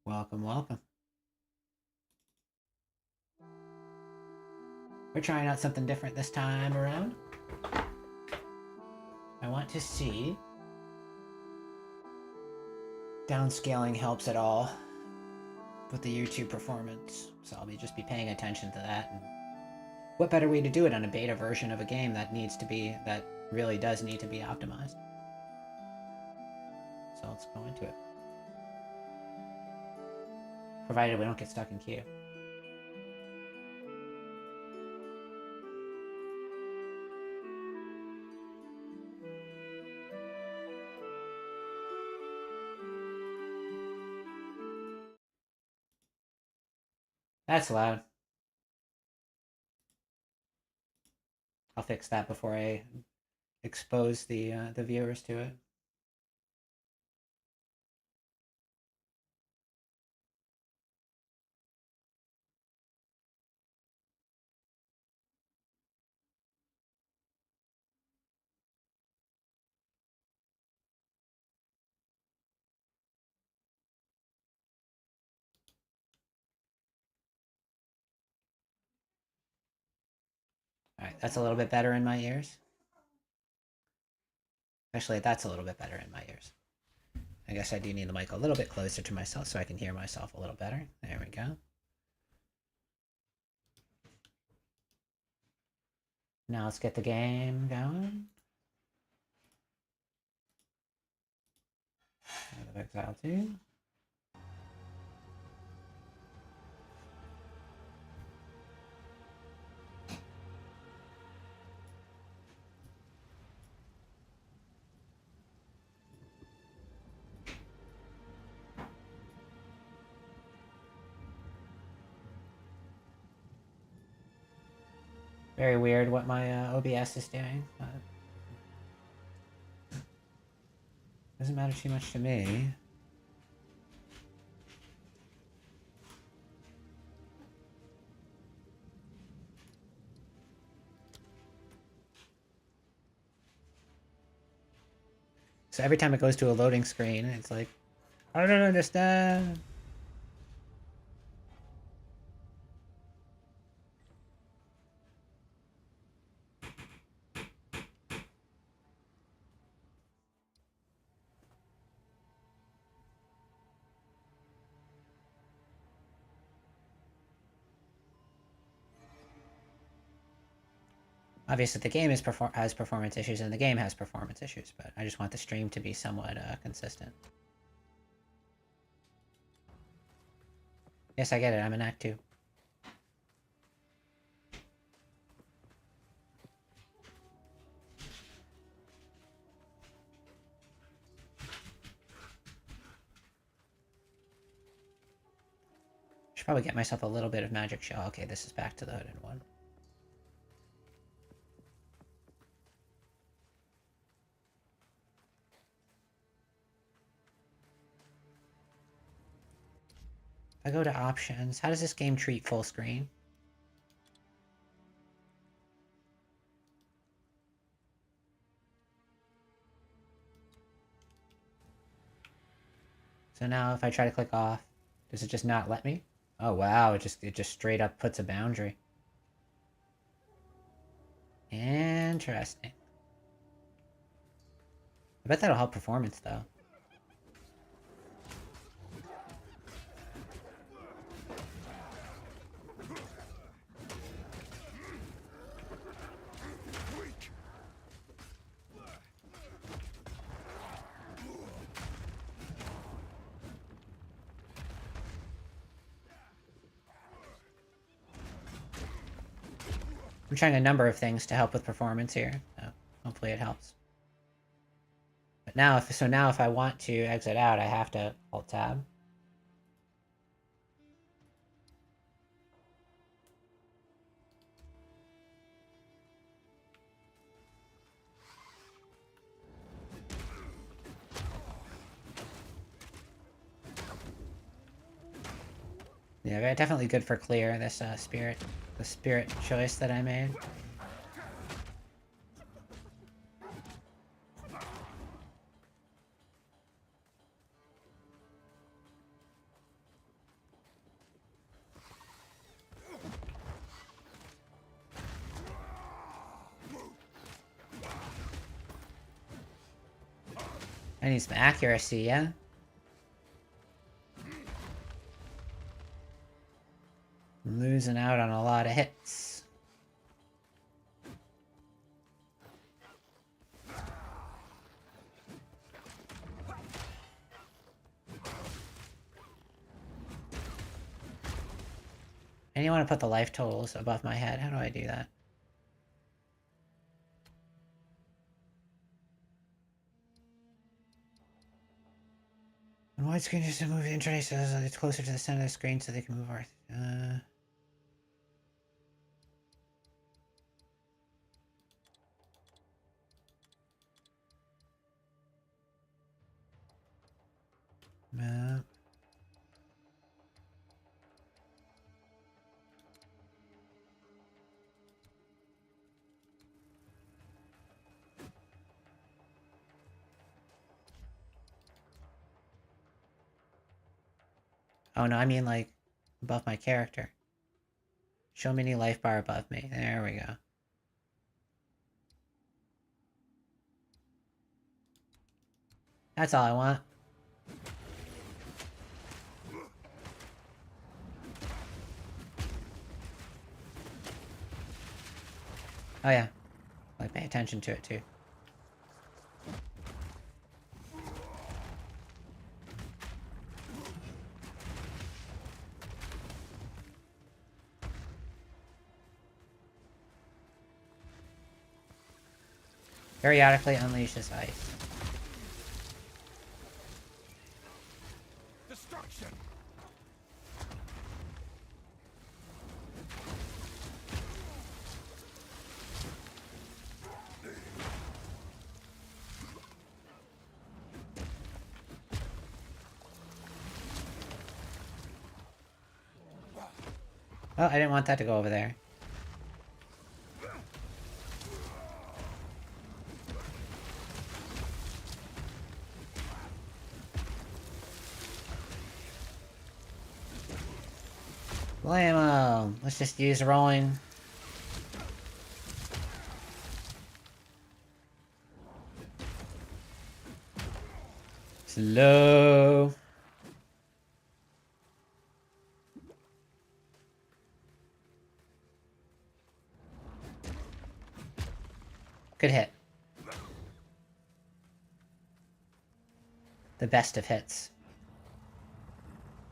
Welcome, welcome. We're trying out something different this time around. I want to see downscaling helps at all with the YouTube performance. So I'll just be paying attention to that. And what better way to do it on a beta version of a game that really does need to be optimized. So let's go into it. Provided we don't get stuck in queue. That's loud. I'll fix that before I expose the viewers to it. Alright, that's a little bit better in my ears. Actually, that's a little bit better in my ears. I guess I do need the mic a little bit closer to myself so I can hear myself a little better. There we go. Now let's get the game going. Out of Exile 2. Very weird what my OBS is doing. Doesn't matter too much to me. So every time it goes to a loading screen, it's like, I don't understand. Obviously, the game has performance issues, and the game has performance issues, but I just want the stream to be somewhat consistent. Yes, I get it. I'm in Act 2. Should probably get myself a little bit of magic shell. Okay, this is back to the hooded one. If I go to options, how does this game treat full screen? So now if I try to click off, does it just not let me? Oh wow, it just straight up puts a boundary. Interesting. I bet that'll help performance though. I'm trying a number of things to help with performance here. So hopefully it helps. But now, if I want to exit out, I have to Alt Tab. Yeah, definitely good for clear. This the spirit choice that I made. I need some accuracy, yeah? I'm losing out on a lot of hits. And you want to put the life totals above my head. How do I do that? And widescreen just to move the interface so it's closer to the center of the screen so they can move our... Map. Oh no, I mean like above my character. Show mini life bar above me. There we go. That's all I want. Oh yeah. Like pay attention to it too. Periodically unleash this ice. Destruction. Oh, I didn't want that to go over there. Blammo! Let's just use rolling. Slow. Good hit. The best of hits.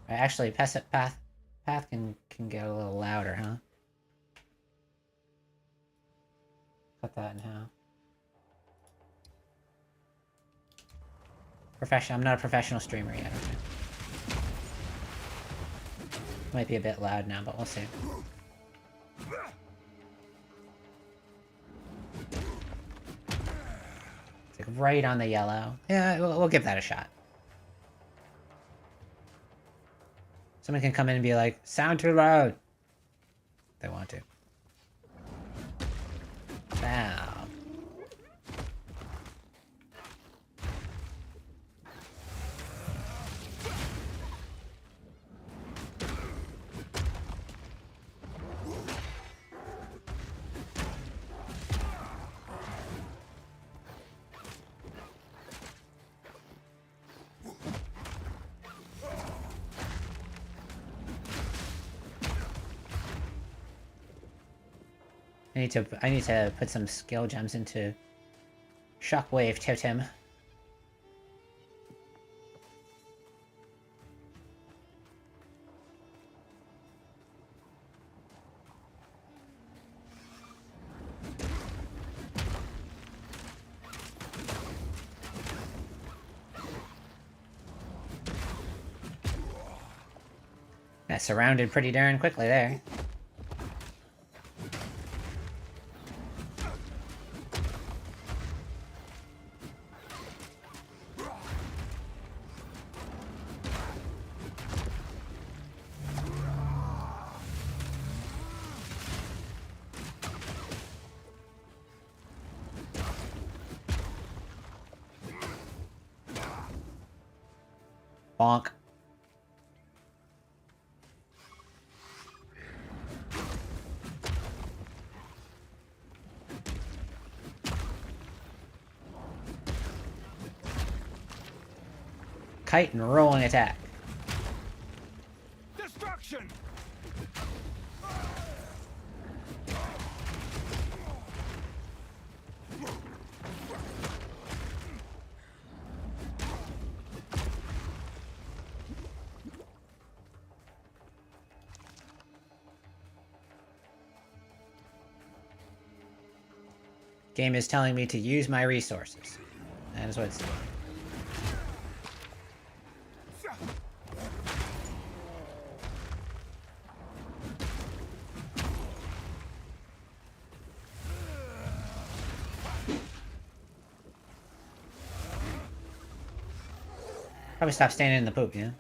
Actually, path can get a little louder, huh? Cut that in half. I'm not a professional streamer yet. Okay. Might be a bit loud now, but we'll see. It's like right on the yellow. Yeah, we'll give that a shot. Someone can come in and be like, sound too loud. If they want to. Wow. I need to put some skill gems into Shockwave Totem. Got surrounded pretty darn quickly there. Bonk. kite and rolling attack. Destruction! Game is telling me to use my resources. That is what it's doing. Probably stop standing in the poop, yeah?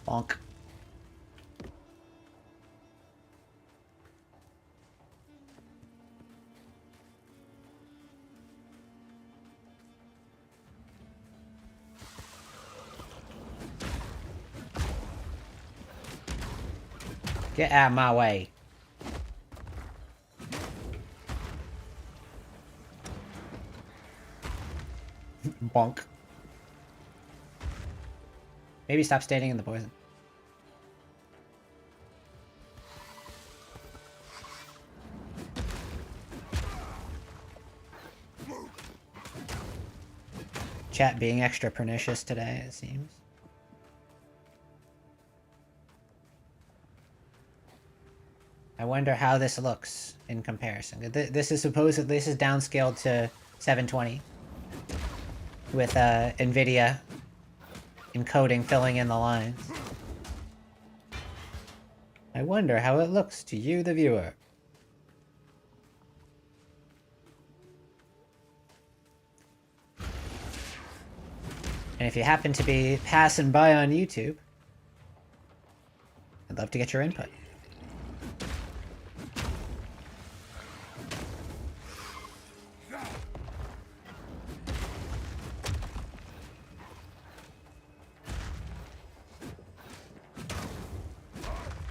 Bonk. Get out of my way. Bonk. Maybe stop standing in the poison. Chat being extra pernicious today, it seems. I wonder how this looks in comparison. This is downscaled to 720 with NVIDIA encoding filling in the lines. I wonder how it looks to you, the viewer. And if you happen to be passing by on YouTube, I'd love to get your input.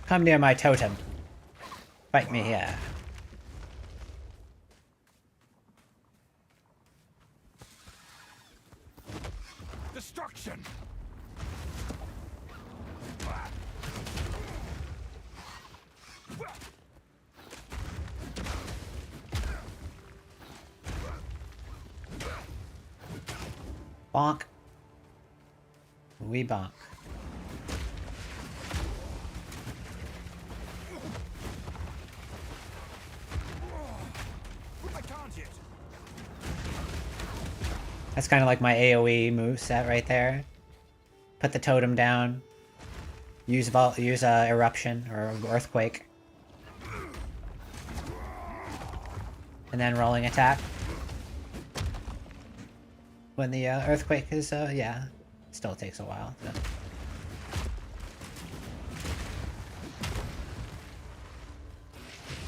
Come near my totem. Fight me here. Destruction! Bonk. We bonk. That's kind of like my AoE moveset right there. Put the totem down. Use eruption or earthquake. And then rolling attack. When the earthquake is, yeah, it still takes a while. So.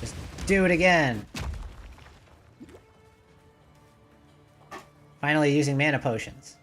Just do it again! Finally using mana potions.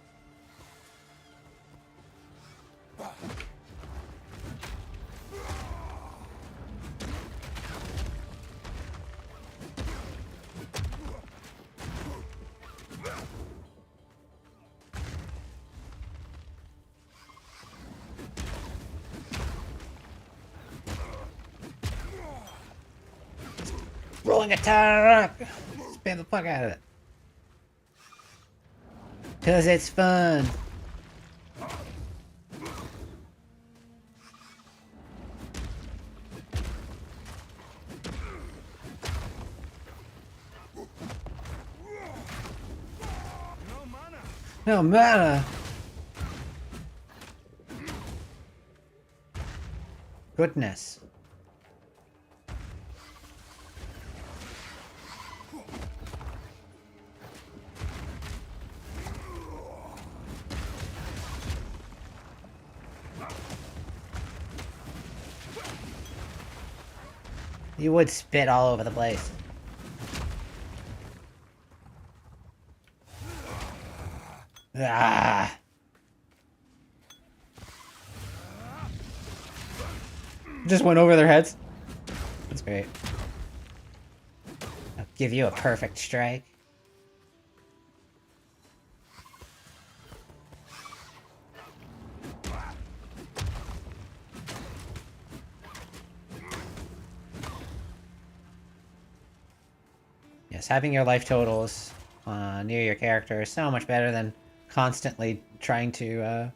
Rolling attack! Spam the fuck out of it. 'Cause it's fun. No mana. Goodness. You would spit all over the place. Ah! Just went over their heads. That's great. I'll give you a perfect strike. Yes, having your life totals near your character is so much better than constantly trying to,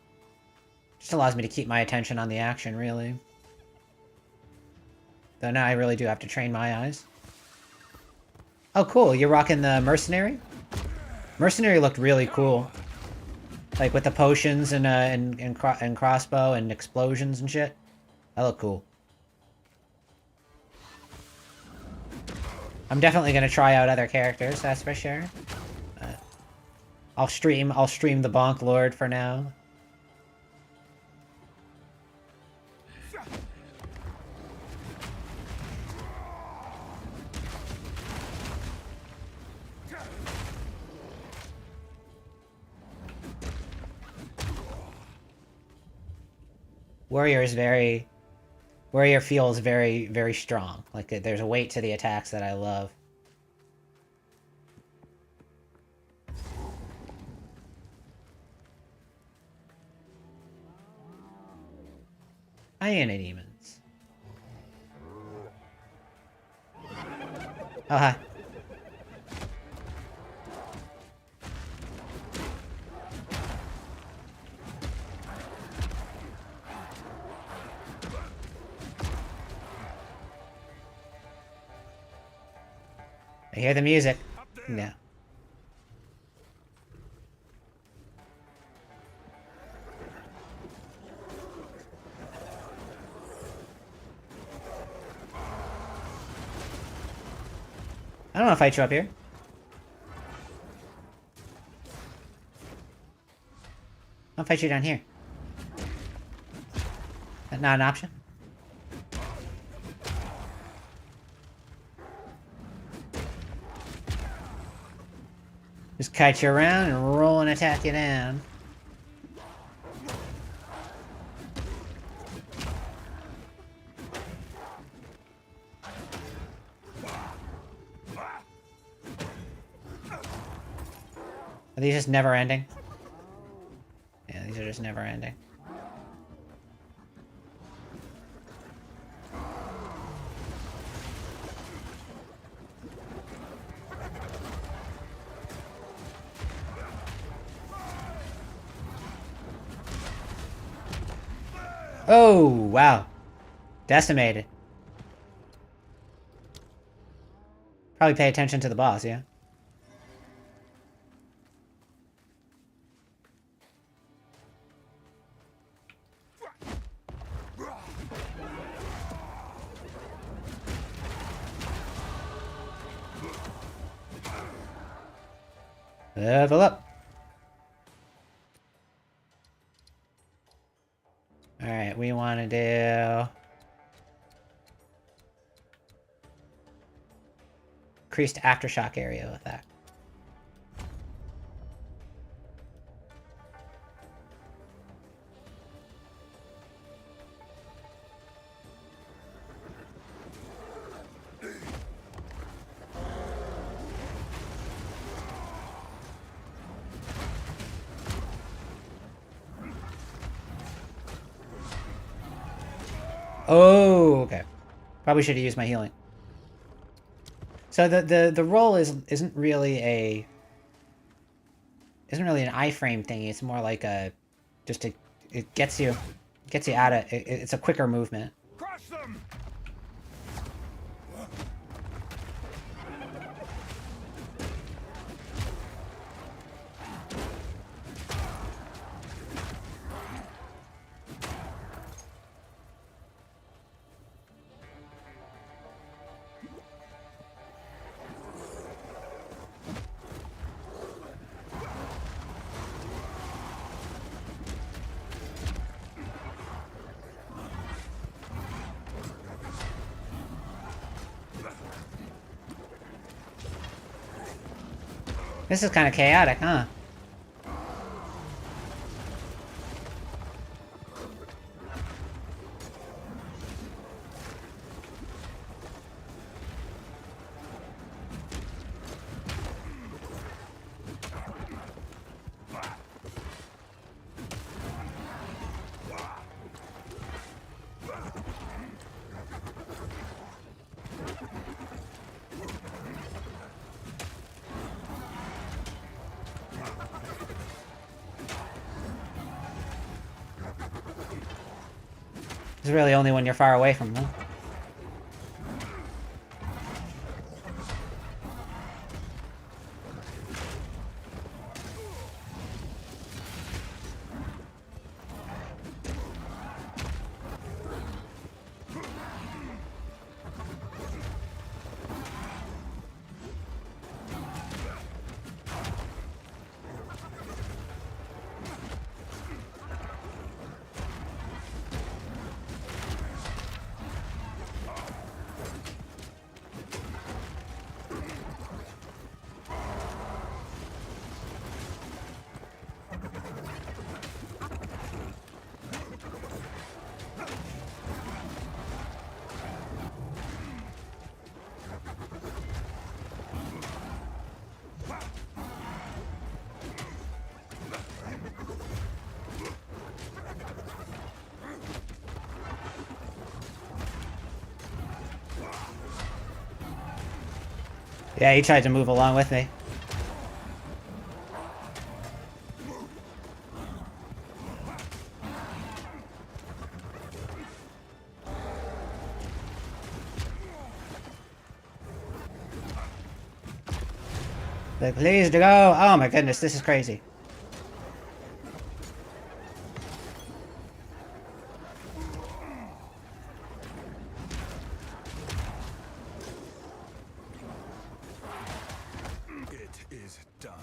just allows me to keep my attention on the action, really. Though now I really do have to train my eyes. Oh, cool, you're rocking the Mercenary? Mercenary looked really cool. Like, with the potions and crossbow and explosions and shit. That looked cool. I'm definitely gonna try out other characters, that's for sure. I'll stream the Bonk Lord for now. Warrior feels very, very strong. Like, there's a weight to the attacks that I love. Hyena demons. Oh, hi. I hear the music. Yeah. I don't want to fight you up here. I'll fight you down here. That's not an option. Just kite you around and roll and attack you down. Are these just never ending? Yeah, these are just never ending. Oh, wow. Decimated. Probably pay attention to the boss, yeah? Level up. Alright, we want to do... increased aftershock area with that. Oh, okay. Probably should have used my healing. So the roll isn't really an iframe thingy. It's more like a it gets you out of it's a quicker movement. Crush them! This is kind of chaotic, huh? It's really only when you're far away from them. Yeah, he tried to move along with me. Like, please to go. Oh my goodness, this is crazy. It is done.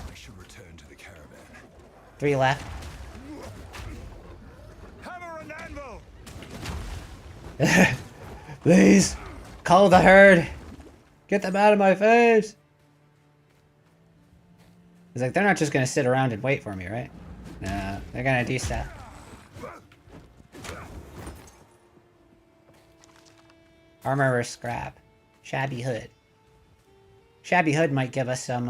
I should return to the caravan. 3 left. Hammer and anvil! Please, call the herd. Get them out of my face. He's like, they're not just gonna sit around and wait for me, right? No, they're gonna de-step. Armor or scrap. Shabby hood. Shabby hood might give us some,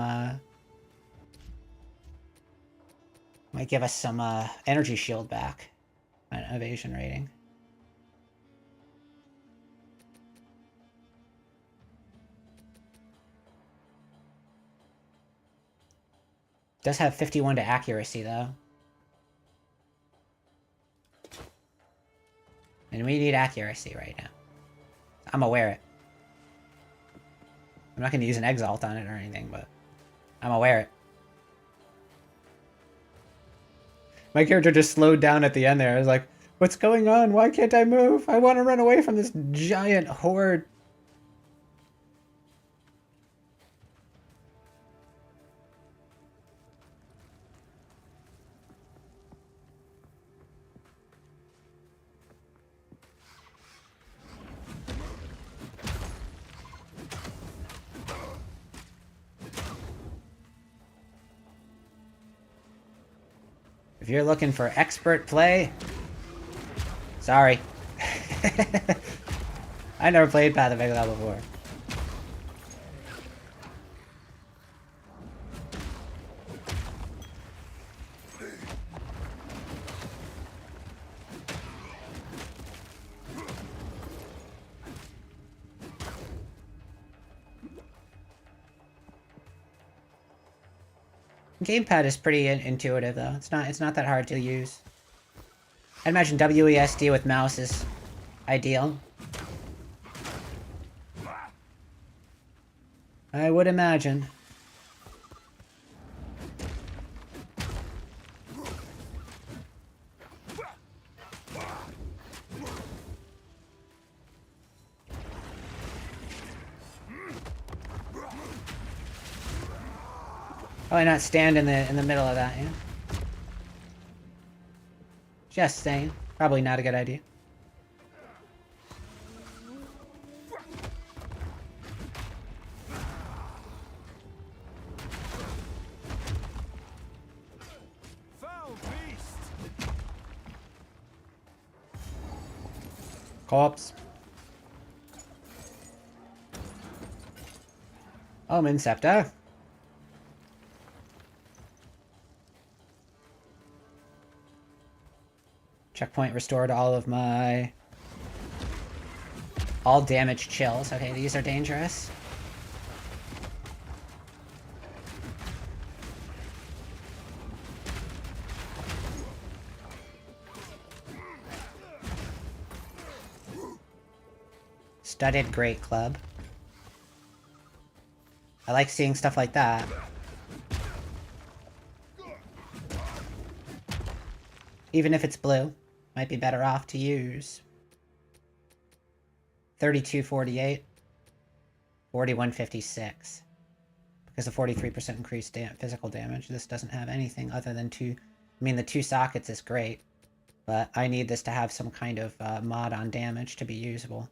energy shield back. An evasion rating. Does have 51 to accuracy, though. And we need accuracy right now. I'm gonna wear it. I'm not gonna use an exalt on it or anything, but I'm gonna wear it. My character just slowed down at the end there. I was like, what's going on? Why can't I move? I want to run away from this giant horde. If you're looking for expert play, sorry. I never played Path of Exile before. Gamepad is pretty intuitive though. It's not that hard to use. I'd imagine WESD with mouse is ideal. I would imagine. Probably not stand in the middle of that, yeah. Just saying. Probably not a good idea. Corpse. Omen Scepter. Checkpoint restored all of my... all damage chills. Okay, these are dangerous. Studded Great Club. I like seeing stuff like that. Even if it's blue, might be better off to use. 3248. 4156. Because of 43% increased physical damage, this doesn't have anything other than two... I mean, the 2 sockets is great, but I need this to have some kind of mod on damage to be usable.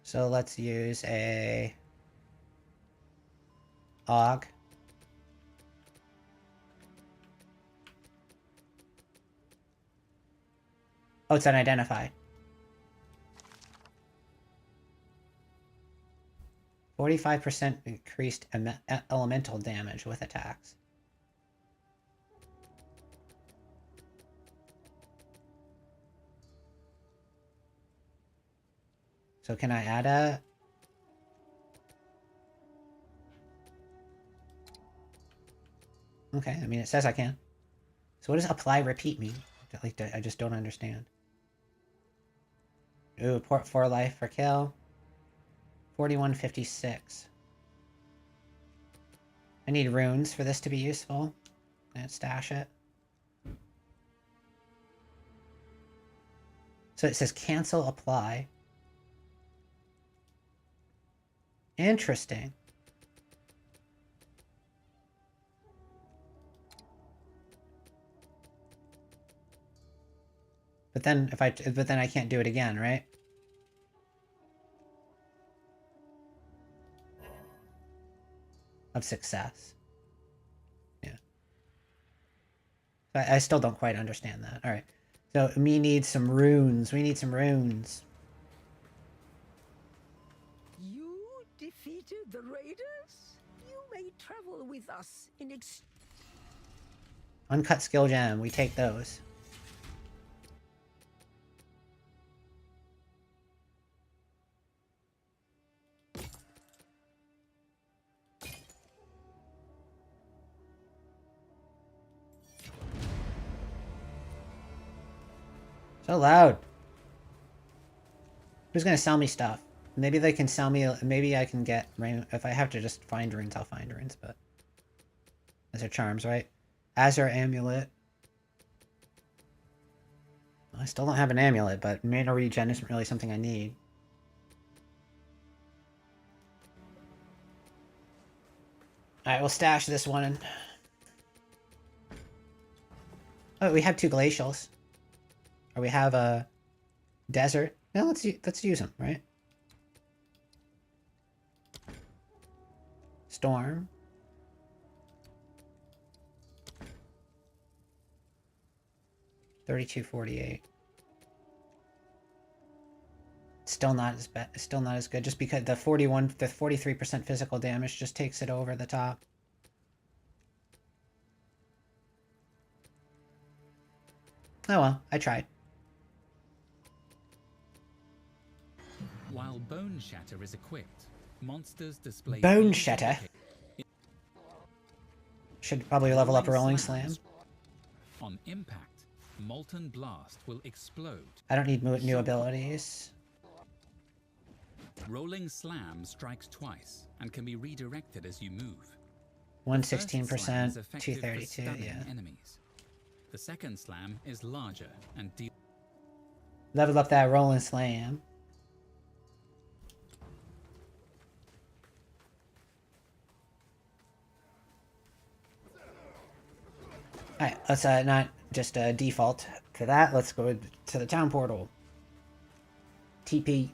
So let's use a AUG. Oh, it's unidentified. 45% increased elemental damage with attacks. So can I add a... Okay, I mean, it says I can. So what does apply repeat mean? Like, I just don't understand. Ooh, port 4 life for kill. 4156. I need runes for this to be useful. Let's stash it. So it says cancel apply. Interesting. But then I can't do it again, right? Of success. Yeah. I still don't quite understand that. All right. So me needs some runes. We need some runes. You defeated the raiders? You may travel with us in Uncut skill gem. We take those. So loud. Who's gonna sell me stuff? Maybe they can sell me... Maybe I can get... If I have to just find runes, I'll find runes, but... Those are charms, right? Azure Amulet. I still don't have an amulet, but mana regen isn't really something I need. Alright, we'll stash this one. Oh, we have 2 glacials. Or we have a desert. No, let's use them, right? Storm. $32.48. Still not as bad. Still not as good. Just because the 43% physical damage just takes it over the top. Oh well, I tried. While Bone Shatter is equipped, monsters display... Bone Shatter? Should probably level up Rolling Slam. On impact, Molten Blast will explode. I don't need new abilities. Rolling Slam strikes twice and can be redirected as you move. 116%, 232, yeah. Enemies. The second slam is larger and deep. Level up that Rolling Slam. Alright, let's not just default to that. Let's go to the town portal. TP.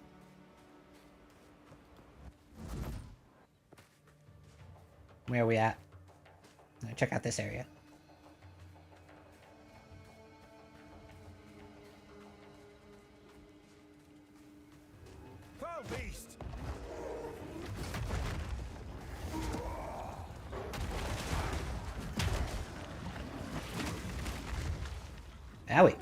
Where are we at? Check out this area. Foul beast! Owie.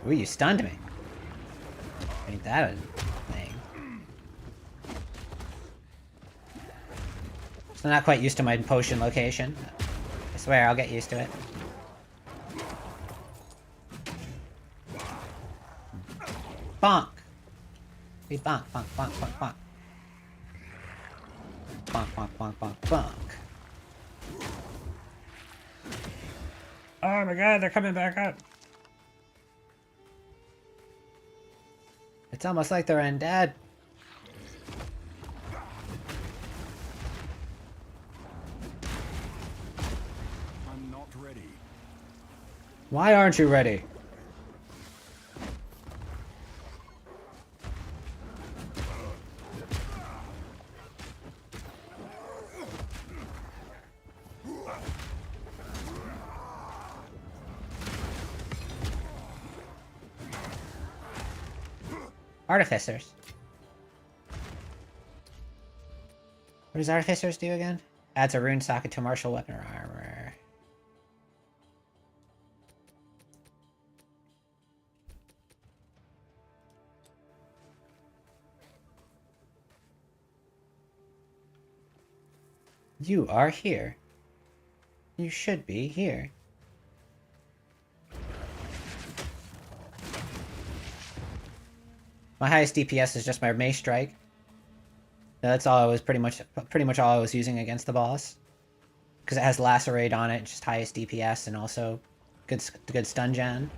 Ooh, you stunned me. Ain't that a thing? Still not quite used to my potion location. I swear, I'll get used to it. Bonk! We bonk, bonk, bonk, bonk, bonk. Bonk, bonk, bonk, bonk, bonk. Oh my god, they're coming back up. It's almost like they're undead. I'm not ready. Why aren't you ready? Artificers. What does Artificers do again? Adds a rune socket to martial weapon or armor. You are here. You should be here. My highest DPS is just my Mace Strike. That's all I was pretty much all I was using against the boss. Because it has Lacerate on it, just highest DPS, and also good stun gen.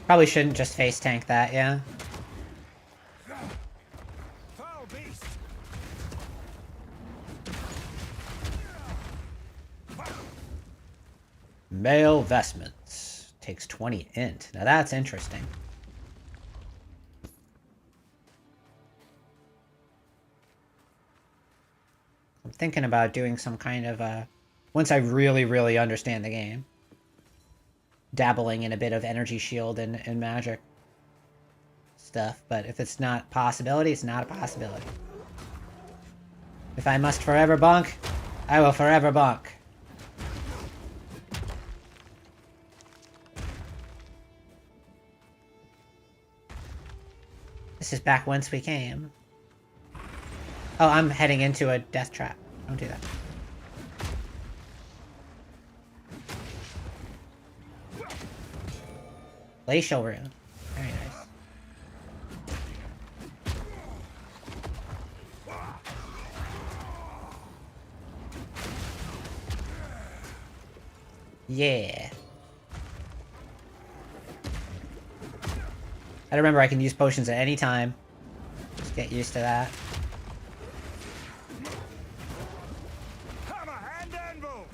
Probably shouldn't just face tank that, yeah. Foul beast! Male vestments. Takes 20 int. Now that's interesting. I'm thinking about doing some kind of once I really understand the game, dabbling in a bit of energy shield and magic stuff, but if it's not a possibility, it's not a possibility. If I must forever bonk, I will forever bonk. This is back whence we came. Oh, I'm heading into a death trap. Don't do that. Glacial rune. Very nice. Yeah. I remember I can use potions at any time. Just get used to that. Hammer hand anvil!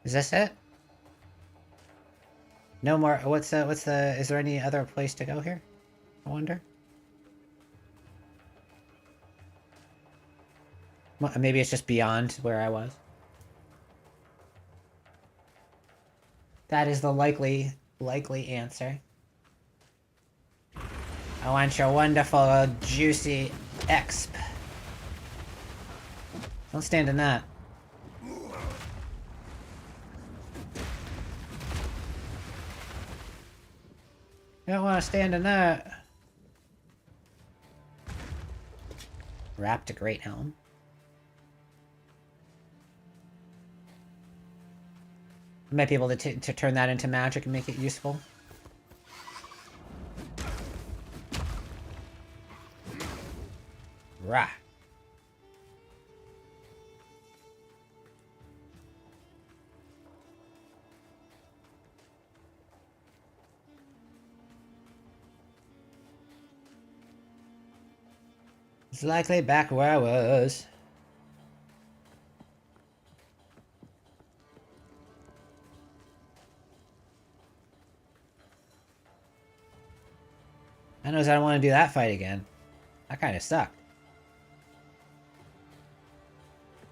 Is this it? No more. What's the? Is there any other place to go here? I wonder. Well, maybe it's just beyond where I was. That is the likely answer. I want your wonderful, juicy exp. Don't stand in that. You don't want to stand in that. Wrapped a great helm. I might be able to turn that into magic and make it useful. Rah. It's likely back where I was. I knows I don't want to do that fight again. That kind of sucked.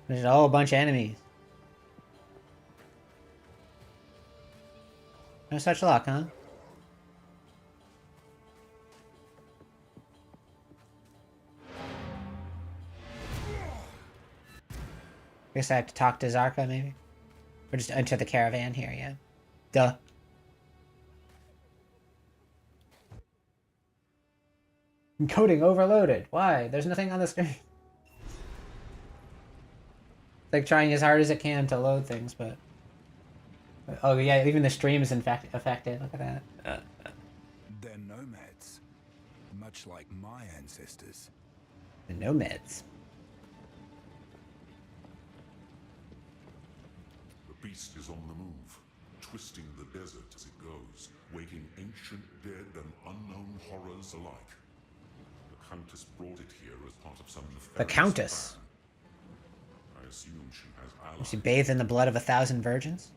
There's a whole bunch of enemies. No such luck, huh? Guess I have to talk to Zarka, maybe? Or just enter the caravan here, yeah. Duh. Encoding overloaded. Why? There's nothing on the screen. Like trying as hard as it can to load things, but... Oh yeah, even the stream is affected. Look at that. They're nomads, much like my ancestors. The nomads. The beast is on the move, twisting the desert as it goes, waking ancient dead and unknown horrors alike. The Countess brought it here as part of some nefarious The Countess? plan. I assume she has Does allies. she bathe in the blood of 1,000 virgins?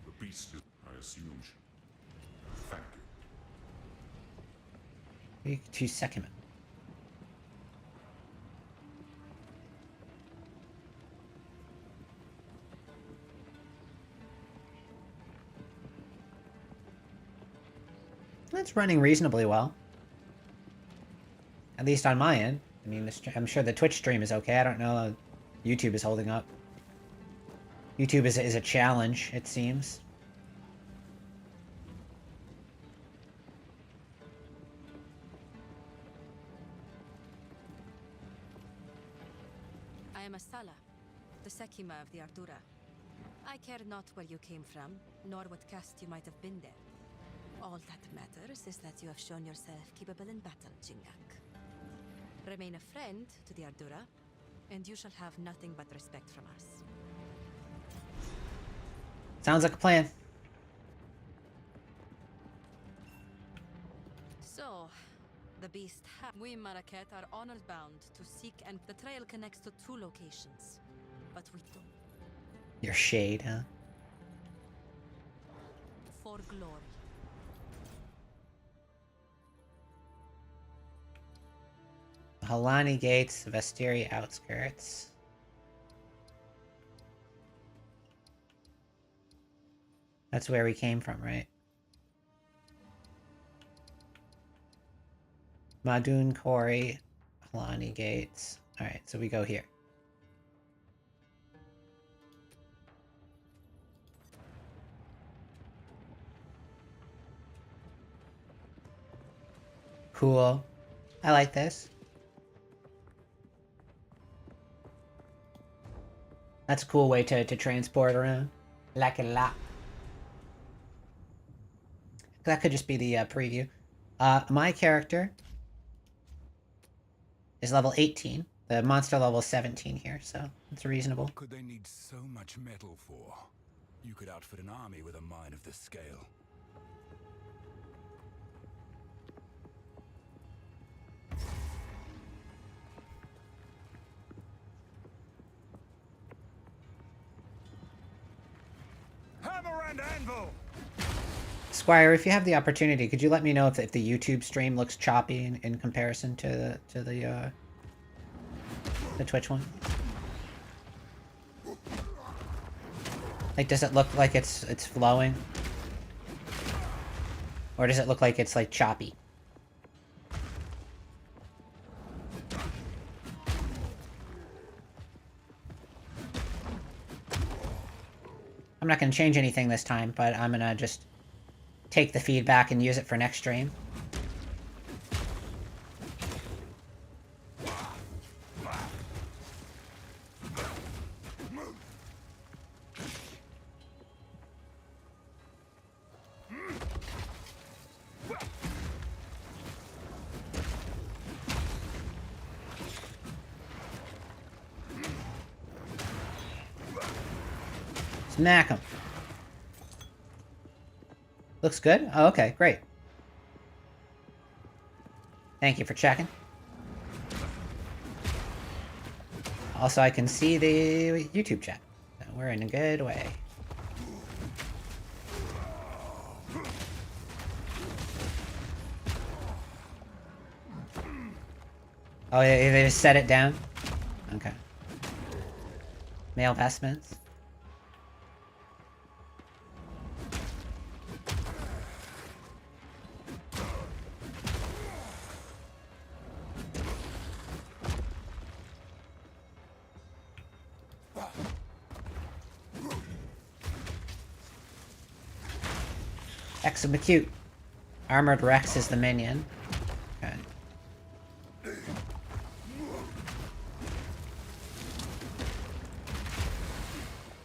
The beast is... I assume she... Thank you. 2 seconds. It's running reasonably well. At least on my end. I mean, I'm sure the Twitch stream is okay. I don't know how YouTube is holding up. YouTube is a challenge, it seems. I am Asala, the Sekima of the Ardura. I care not where you came from, nor what caste you might have been there. All that matters is that you have shown yourself capable in battle, Jingak. Remain a friend to the Ardura, and you shall have nothing but respect from us. Sounds like a plan. So, the beast we Maraket are honor bound to seek, and the trail connects to 2 locations. But we don't. Your shade, huh? For glory. Halani Gates, Vestiri outskirts. That's where we came from, right? Madun Quarry, Halani Gates. Alright, so we go here. Cool. I like this. That's a cool way to transport around. Like a lot. That could just be the preview. My character is level 18. The monster level is 17 here, so it's reasonable. What could they need so much metal for? You could outfit an army with a mine of this scale. Hammer and anvil! Squire, if you have the opportunity, could you let me know if the YouTube stream looks choppy in comparison to the Twitch one? Like, does it look like it's flowing? Or does it look like it's, like, choppy? I'm not going to change anything this time, but I'm going to just take the feedback and use it for next stream. Smack him. Looks good? Oh, okay, great. Thank you for checking. Also, I can see the YouTube chat. So we're in a good way. Oh, they just set it down? Okay. Male vestments. Execute. Armored Rex is the minion. Okay.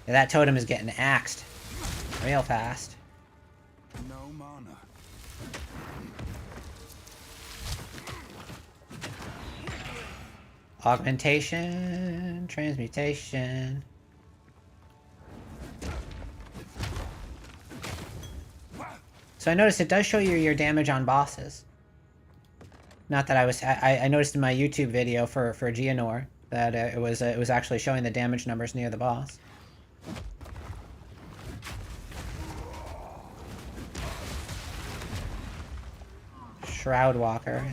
Yeah, that totem is getting axed real fast. No mana. Augmentation, transmutation. So I noticed it does show you your damage on bosses. Not that I noticed in my YouTube video for Geonor that it was actually showing the damage numbers near the boss. Shroud Walker.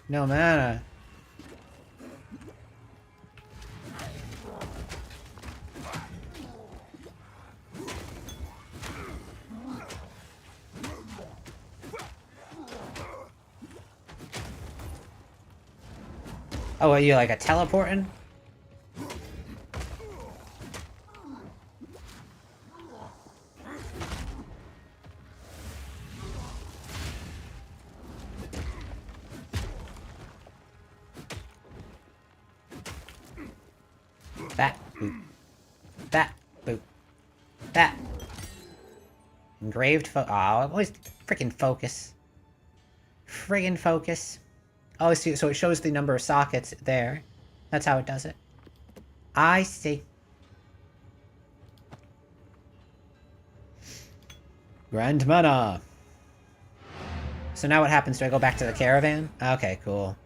No mana. Oh, are you like a teleporting? That boop. That boop. That. Engraved oh, always freaking focus. Friggin' focus. Oh, see, so it shows the number of sockets there. That's how it does it. I see. Grand mana. So now what happens? Do I go back to the caravan? Okay, cool.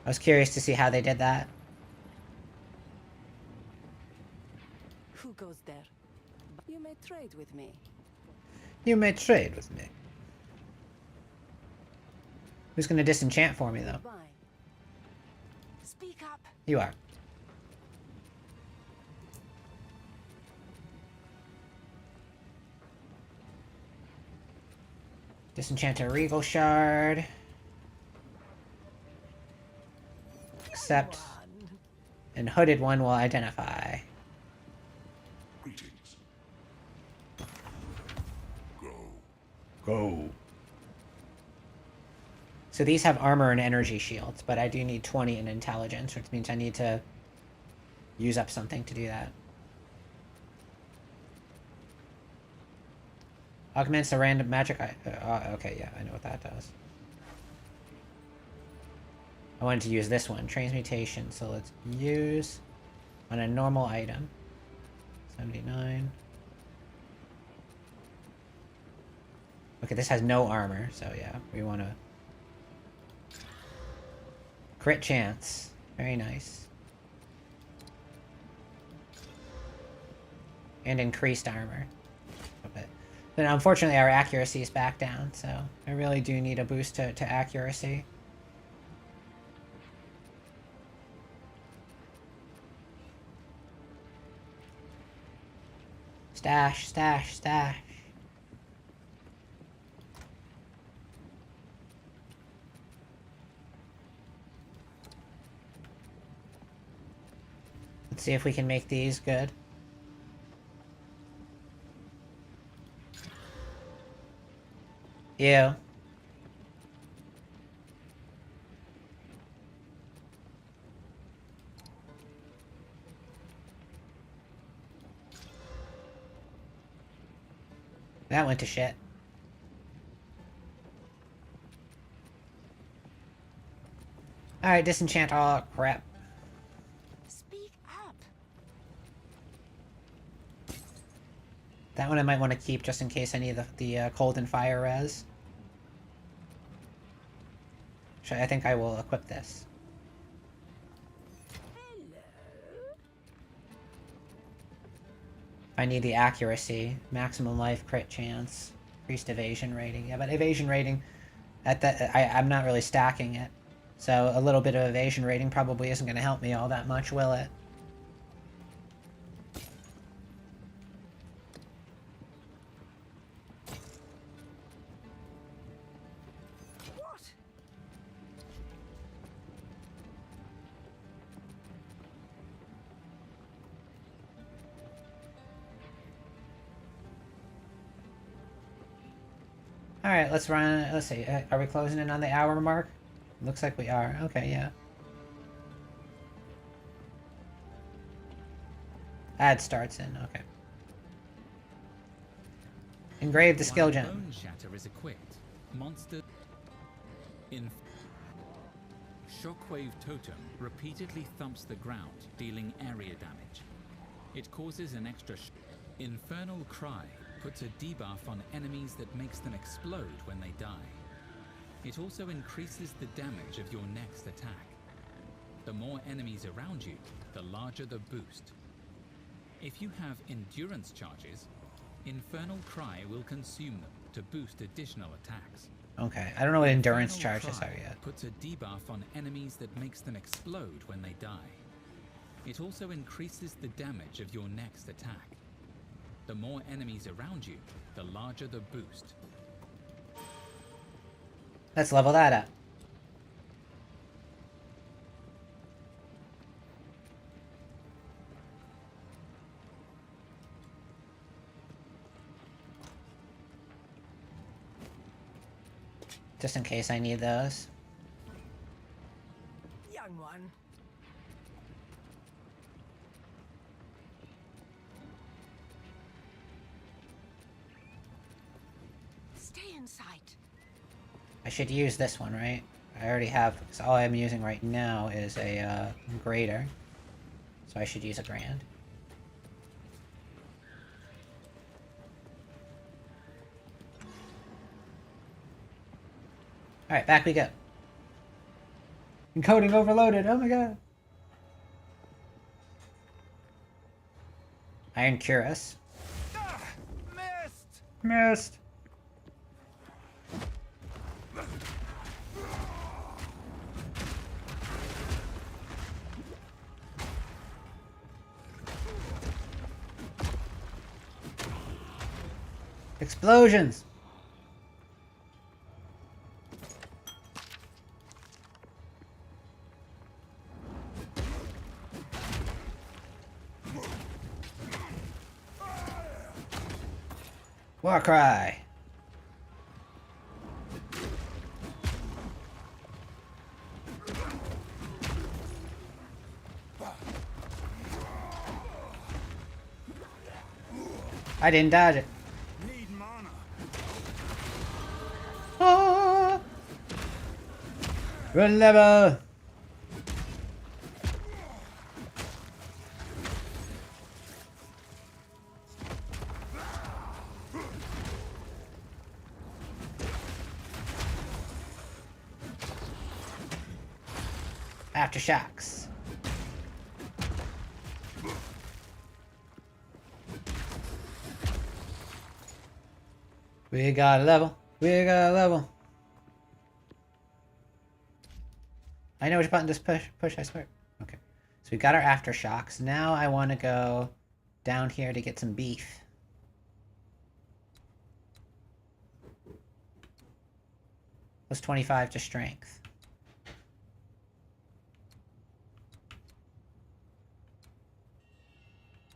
I was curious to see how they did that. Who goes there? You may trade with me. You may trade with me. Who's gonna disenchant for me, though? Bye. Speak up. You are. Disenchant a Regal Shard. Accept. And Hooded one will identify. Greetings. Go. Go. So these have armor and energy shields, but I do need 20 in intelligence, which means I need to use up something to do that. Augments a random magic. Okay, yeah, I know what that does. I wanted to use this one, transmutation. So let's use on a normal item. 79. Okay, this has no armor, so yeah, we want to crit chance. Very nice. And increased armor. A bit. But unfortunately our accuracy is back down, so I really do need a boost to accuracy. Stash, stash, stash. Let's see if we can make these good. Ew. That went to shit. Alright, disenchant all crap. Speak up. That one I might want to keep just in case I need the cold and fire res. I think I will equip this. I need the accuracy, maximum life, crit chance, increased evasion rating. Yeah, but evasion rating, I'm not really stacking it. So a little bit of evasion rating probably isn't going to help me all that much, will it? What? Alright, let's run. Let's see. Are we closing in on the hour mark? Looks like we are. Okay, yeah. Ad starts in. Okay. Engrave the skill While gem. Bone Shatter is equipped, monster in Shockwave Totem repeatedly thumps the ground, dealing area damage. It causes an extra Infernal Cry puts a debuff on enemies that makes them explode when they die. It also increases the damage of your next attack. The more enemies around you, the larger the boost. If you have endurance charges, Infernal Cry will consume them to boost additional attacks. Okay, I don't know what endurance Infernal charges Cry are yet. puts a debuff on enemies that makes them explode when they die. It also increases the damage of your next attack. The more enemies around you, the larger the boost. Let's level that up. Just in case I need those. Young one. Stay in sight. I should use this one, right? I already have, because all I'm using right now is a grader. So I should use a grand. Alright, back we go. Encoding overloaded, oh my god. Iron Cuirass. Missed! Missed. Explosions! War cry! I didn't dodge it. Need mana. Ah! Run level! Aftershocks. We got a level. We got a level. I know which button to push, I swear. Okay. So we got our aftershocks. Now I want to go down here to get some beef. Plus 25 to strength.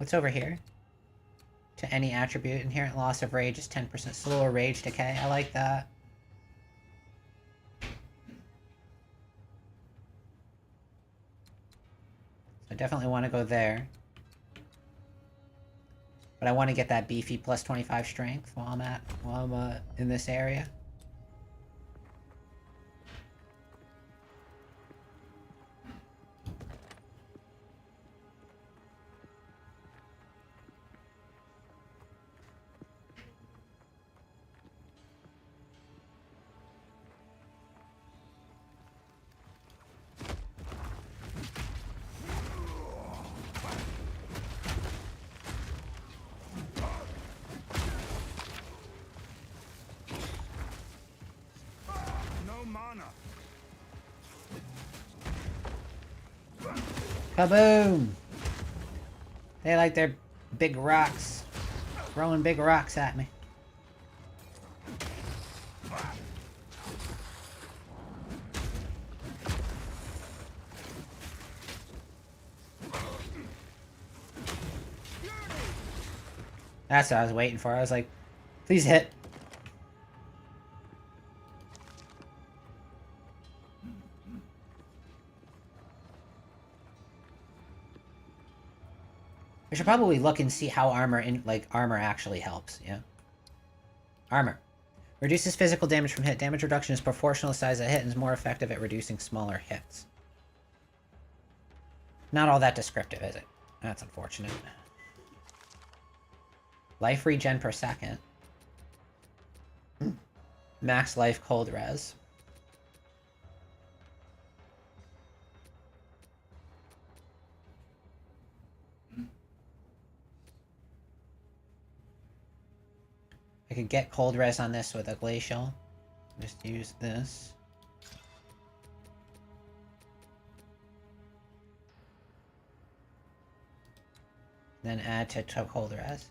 What's over here? To any attribute, inherent loss of rage is 10% slower rage decay. I like that. I definitely want to go there. But I want to get that beefy plus 25 strength while I'm in this area. No mana. Kaboom! They like their big rocks. Throwing big rocks at me. That's what I was waiting for. I was like, please hit. I should probably look and see how armor actually helps, yeah? Armor. Reduces physical damage from hit. Damage reduction is proportional to the size of the hit and is more effective at reducing smaller hits. Not all that descriptive, is it? That's unfortunate. Life regen per second. Max life cold res. I could get cold res on this with a glacial. Just use this. Then add to cold res.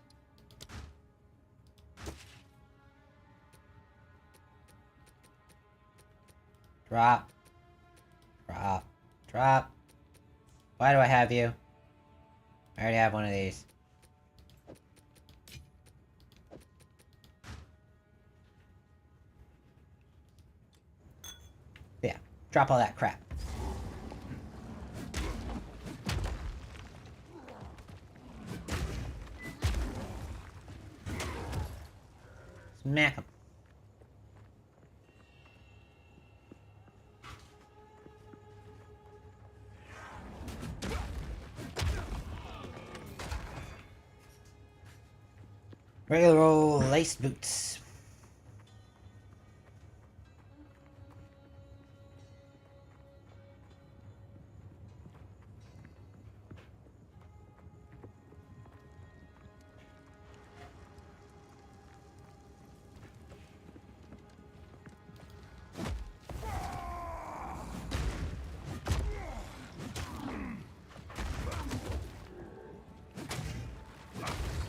Drop. Drop. Drop. Why do I have you? I already have one of these. Yeah. Drop all that crap. Smack him. Regular old lace boots.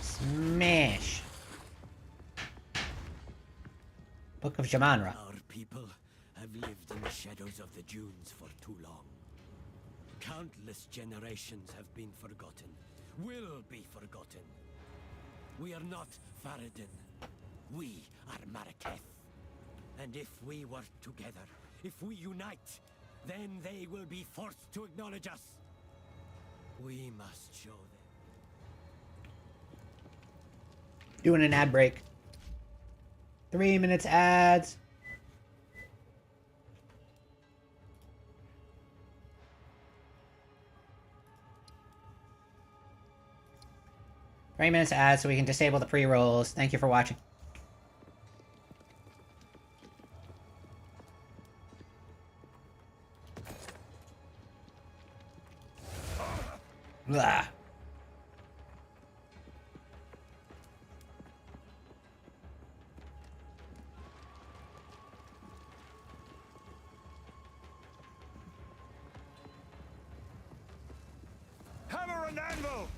Smash. Book of Jamanra. Our people have lived in the shadows of the dunes for too long. Countless generations have been forgotten, will be forgotten. We are not Faradin. We are Marraketh. And if we work together, if we unite, then they will be forced to acknowledge us. We must show them. Doing an ad break. 3 minutes ads. Minutes ads so we can disable the pre-rolls. Thank you for watching. Blah. Hammer and anvil!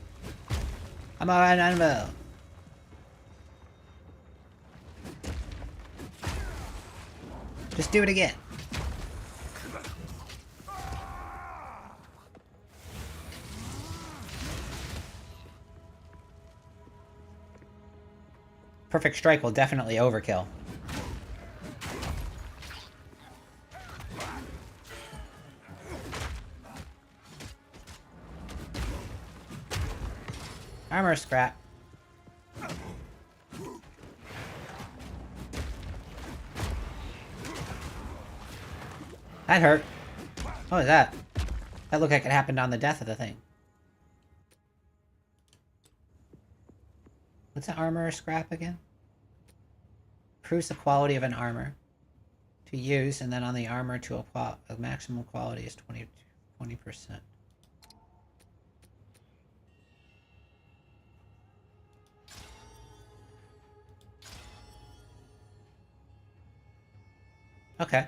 I'm on anvil. Just do it again. Perfect strike will definitely overkill. Armor scrap. That hurt. What was that? That looked like it happened on the death of the thing. What's an armor scrap again? Improves the quality of an armor to use, and then on the armor to a maximum quality is 20%. Okay,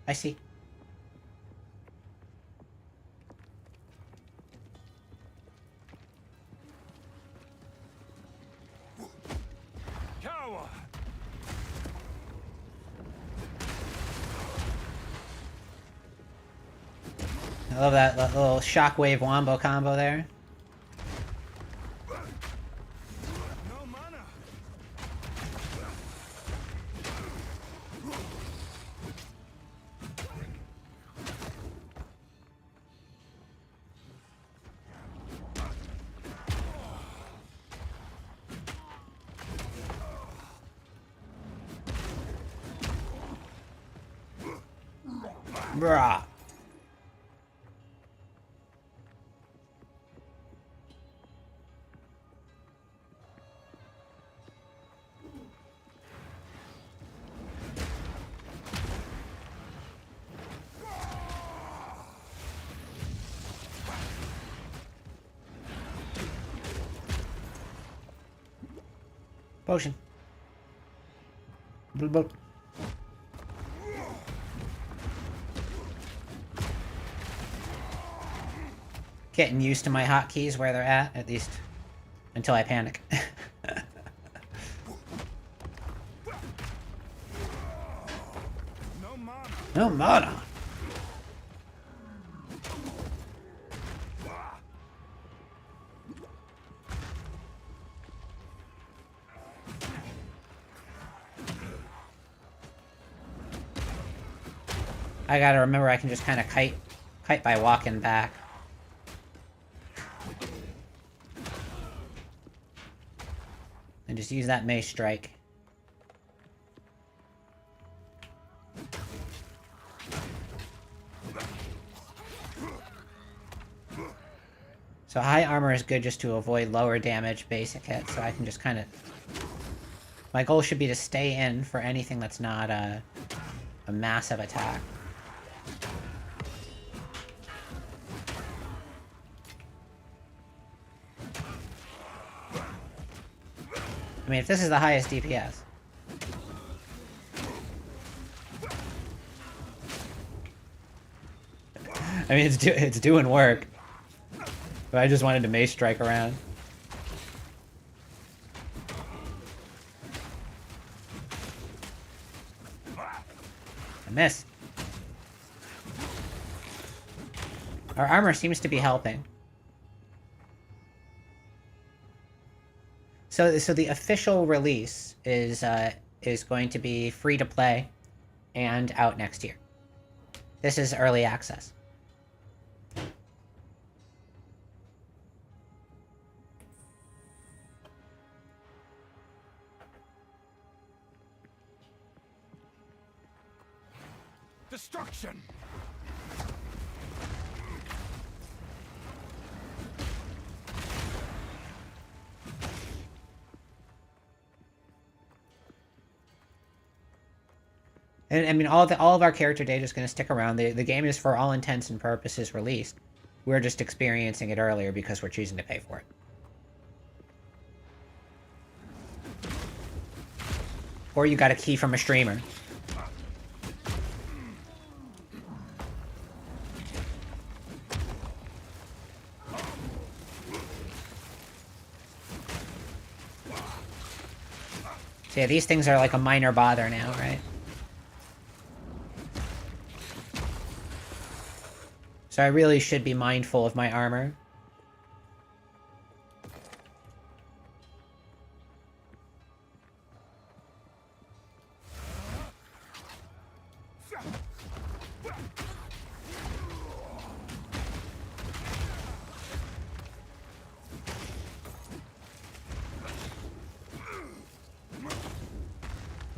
I see. Coward! I love that little shockwave wombo combo there. No mana! Bruh. Potion. Blue boat. Getting used to my hotkeys where they're at least until I panic. No mana! No mana. I gotta remember I can just kind of kite by walking back. And just use that mace strike. So high armor is good just to avoid lower damage basic hits, so I can just kind of... My goal should be to stay in for anything that's not a massive attack. I mean, if this is the highest DPS. I mean, it's doing work. But I just wanted to mace strike around. I missed. Our armor seems to be helping. So the official release is going to be free to play and out next year. This is early access. Destruction! And I mean, all of our character data is going to stick around. The game is, for all intents and purposes, released. We're just experiencing it earlier because we're choosing to pay for it. Or you got a key from a streamer. So yeah, these things are like a minor bother now, right? So I really should be mindful of my armor.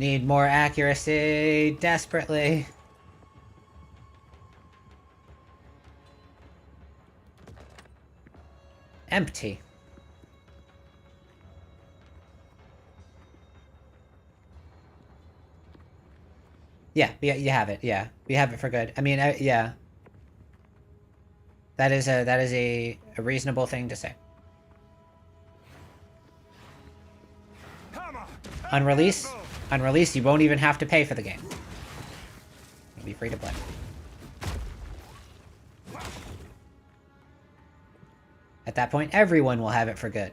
Need more accuracy desperately. Empty. Yeah, you have it. Yeah, we have it for good. I mean, yeah. That is a reasonable thing to say. On release, you won't even have to pay for the game. You'll be free to play. At that point, everyone will have it for good.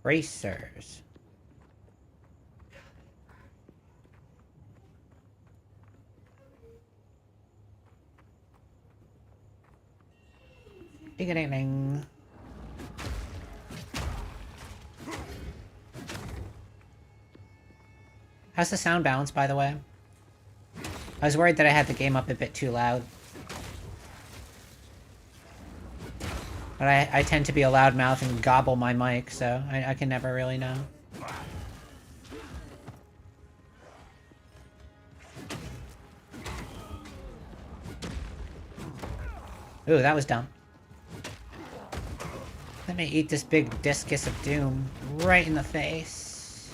Racers. Ding-a-ding-ding. How's the sound balance, by the way? I was worried that I had the game up a bit too loud. But I tend to be a loudmouth and gobble my mic, so I can never really know. Ooh, that was dumb. Let me eat this big discus of doom right in the face.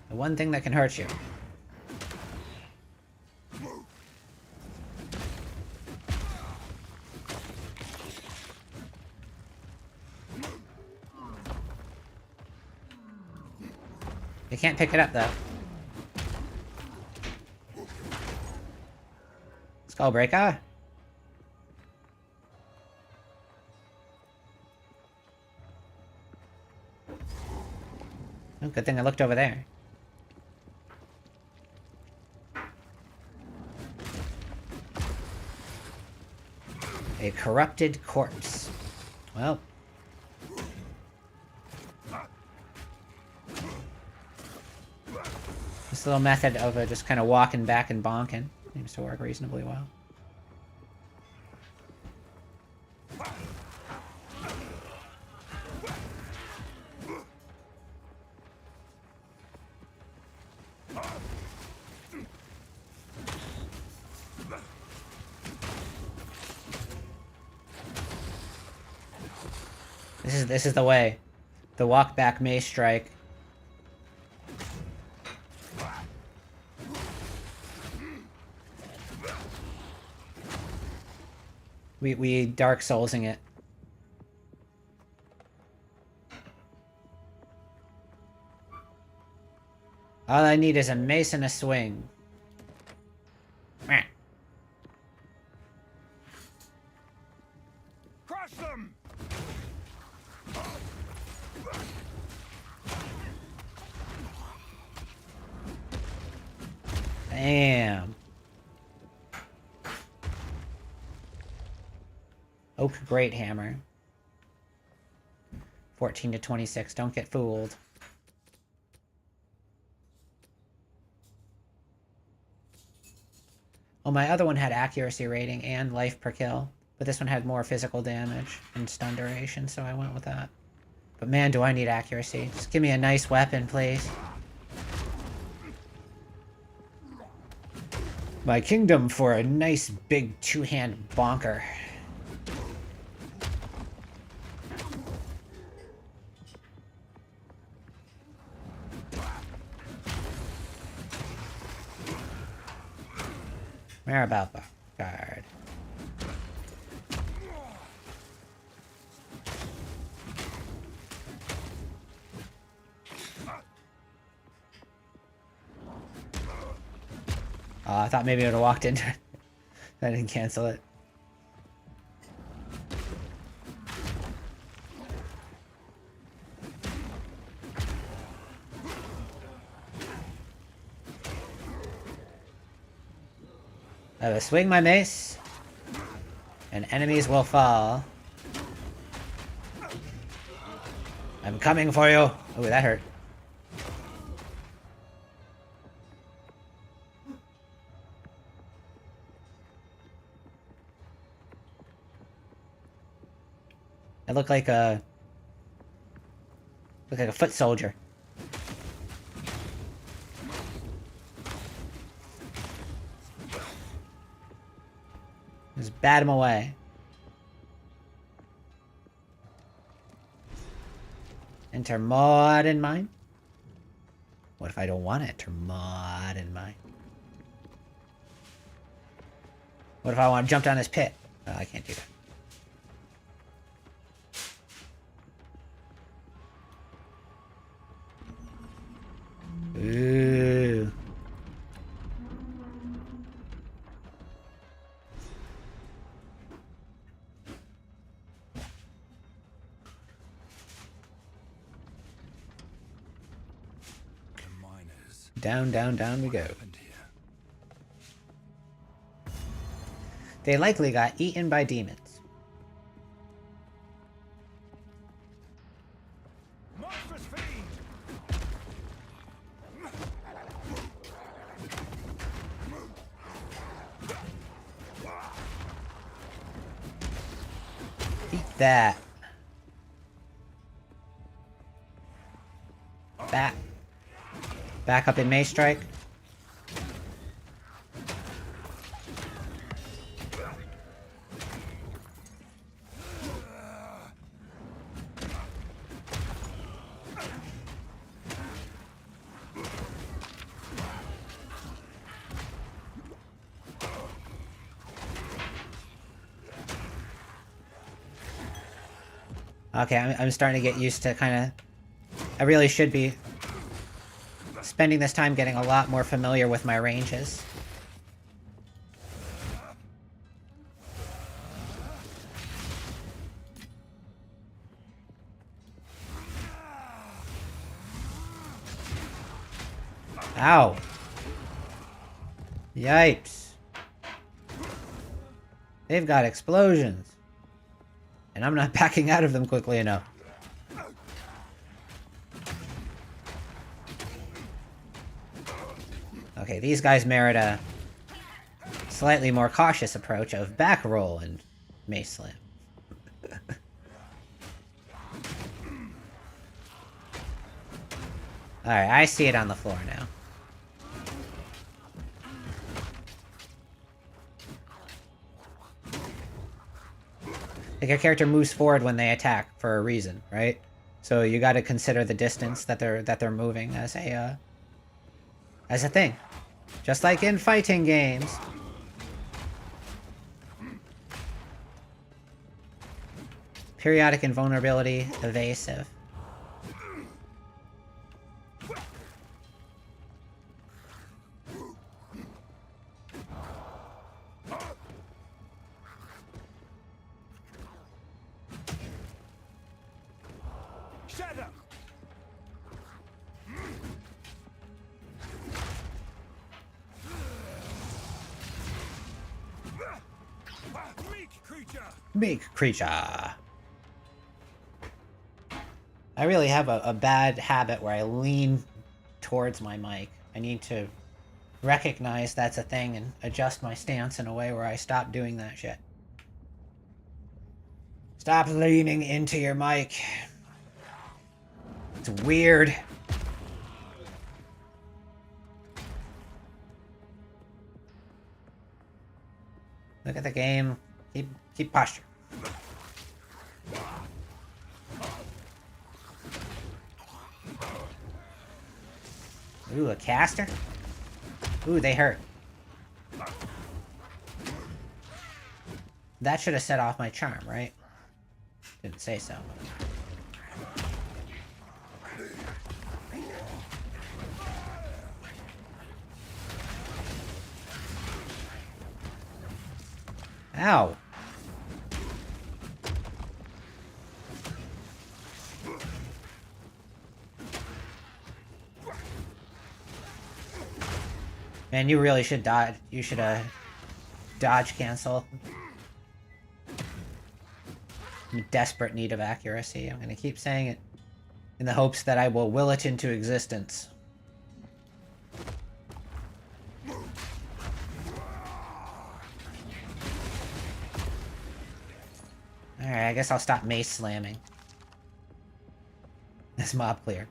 The one thing that can hurt you. You can't pick it up, though. Skullbreaker? Oh, good thing I looked over there. A corrupted corpse. Well. This little method of just kind of walking back and bonking seems to work reasonably well. This is the way. The walk back May strike. We Dark Soulsing it. All I need is a mace and a swing. Crush them! Damn. Oak Great Hammer. 14 to 26. Don't get fooled. Oh, my other one had accuracy rating and life per kill. But this one had more physical damage and stun duration, so I went with that. But man, do I need accuracy. Just give me a nice weapon, please. My kingdom for a nice big two-hand bonker. Whereabout the guard? Oh, I thought maybe I would have walked into it. I didn't cancel it. I will swing my mace, and enemies will fall. I'm coming for you. Oh, that hurt. I look like a foot soldier. Just bat him away. Enter mod in mine? What if I don't want to enter mod in mine? What if I want to jump down this pit? Oh, I can't do that. Ooh. Down, down, down we go. They likely got eaten by demons. Eat that. Back up in Mace Strike. Okay, I'm starting to get used to kind of... I really should be spending this time getting a lot more familiar with my ranges. Ow. Yipes. They've got explosions. And I'm not backing out of them quickly enough. Okay, these guys merit a slightly more cautious approach of back roll and mace slam. Alright, I see it on the floor now. Like, your character moves forward when they attack for a reason, right? So you gotta consider the distance that they're moving as a thing. Just like in fighting games. Periodic invulnerability, evasive. Big creature. I really have a bad habit where I lean towards my mic. I need to recognize that's a thing and adjust my stance in a way where I stop doing that shit. Stop leaning into your mic. It's weird. Look at the game. Keep posture. Ooh, a caster? Ooh, they hurt. That should have set off my charm, right? Didn't say so. Ow. Man, you really should dodge. You should, dodge cancel. I'm in desperate need of accuracy. I'm gonna keep saying it. in the hopes that I will will it into existence. Alright, I guess I'll stop mace slamming. This mob clear.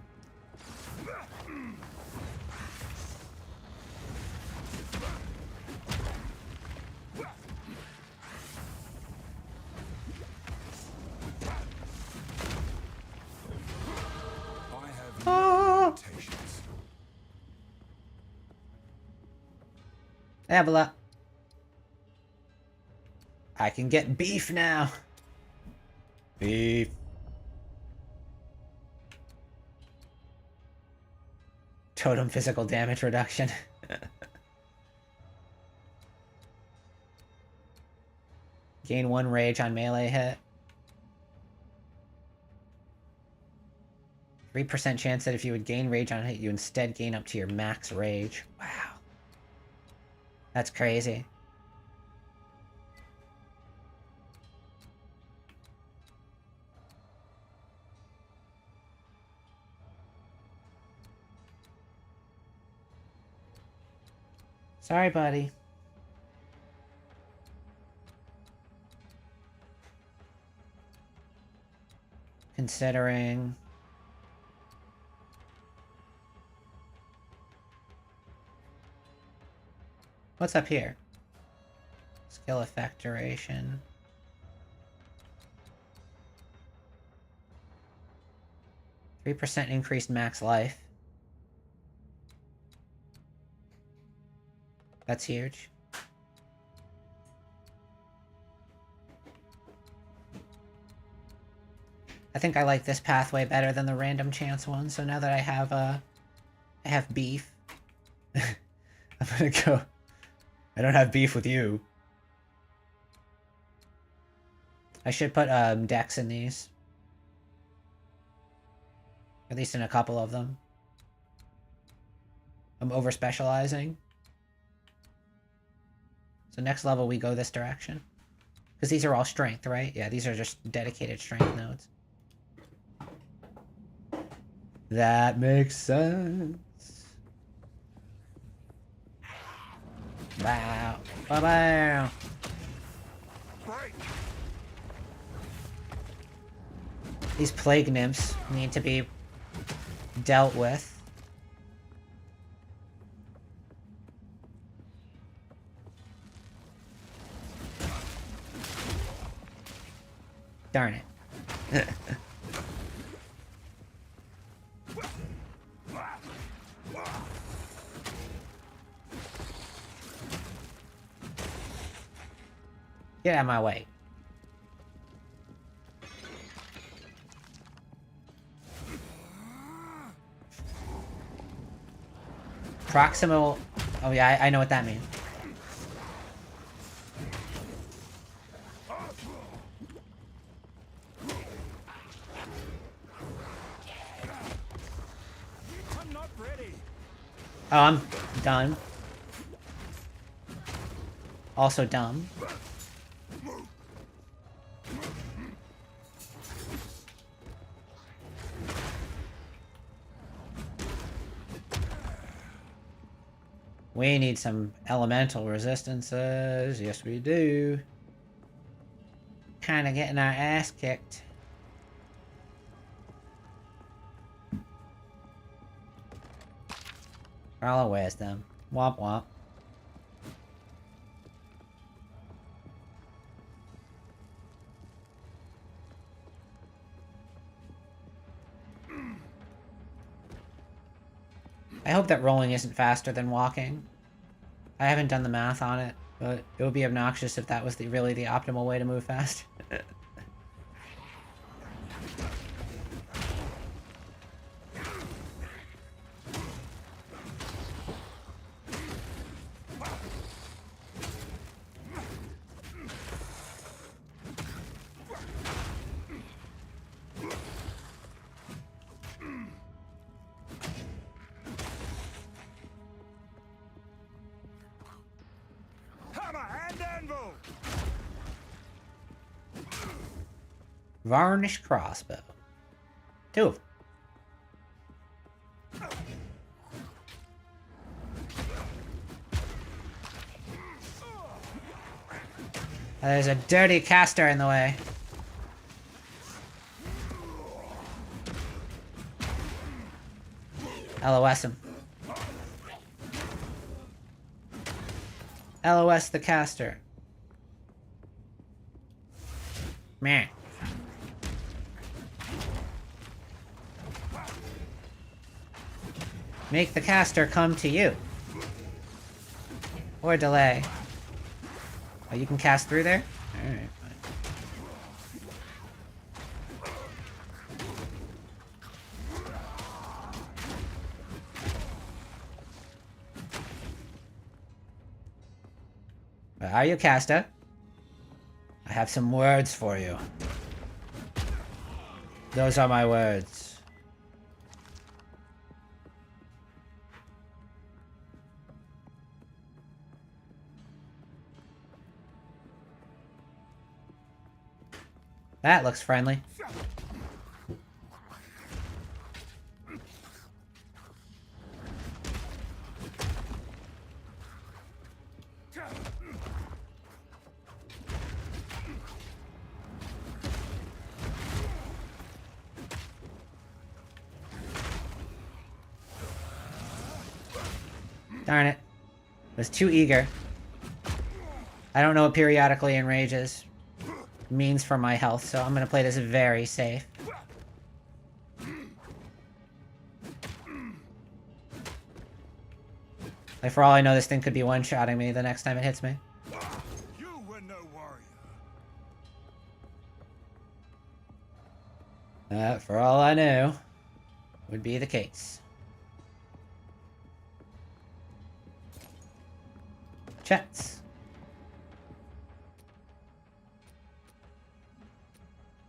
I have no limitations. Abla. I can get beef now. Beef. Totem physical damage reduction. Gain 1 rage on melee hit. 3% chance that if you would gain rage on hit, you instead gain up to your max rage. Wow. That's crazy. Sorry, buddy. Considering... What's up here? Skill effect duration. %3 increased max life. That's huge. I think I like this pathway better than the random chance one, so now that I have beef, I'm gonna go... I don't have beef with you. I should put dex in these. At least in a couple of them. I'm over-specializing. So next level we go this direction. Because these are all strength, right? Yeah, these are just dedicated strength nodes. That makes sense. Wow. Bye-bye. These plague nymphs need to be dealt with. Darn it. Get out of my way. Proximal... Oh yeah, I know what that means. I'm not ready. Oh, I'm done. Also dumb. We need some elemental resistances. Yes, we do. Kinda getting our ass kicked. Carla wears them. Womp womp. I hope that rolling isn't faster than walking. I haven't done the math on it, but it would be obnoxious if that was really the optimal way to move fast. Varnished crossbow. 2 of them. There's a dirty caster in the way. LOS him. LOS the caster. Meh. Make the caster come to you. Or delay. Oh, you can cast through there? Alright, fine. Where are you, caster? I have some words for you. Those are my words. That looks friendly. Darn it. I was too eager. I don't know what periodically enrages means for my health, so I'm gonna play this very safe. Like, for all I know, this thing could be one-shotting me the next time it hits me. You were no warrior. For all I know, would be the case. Chats.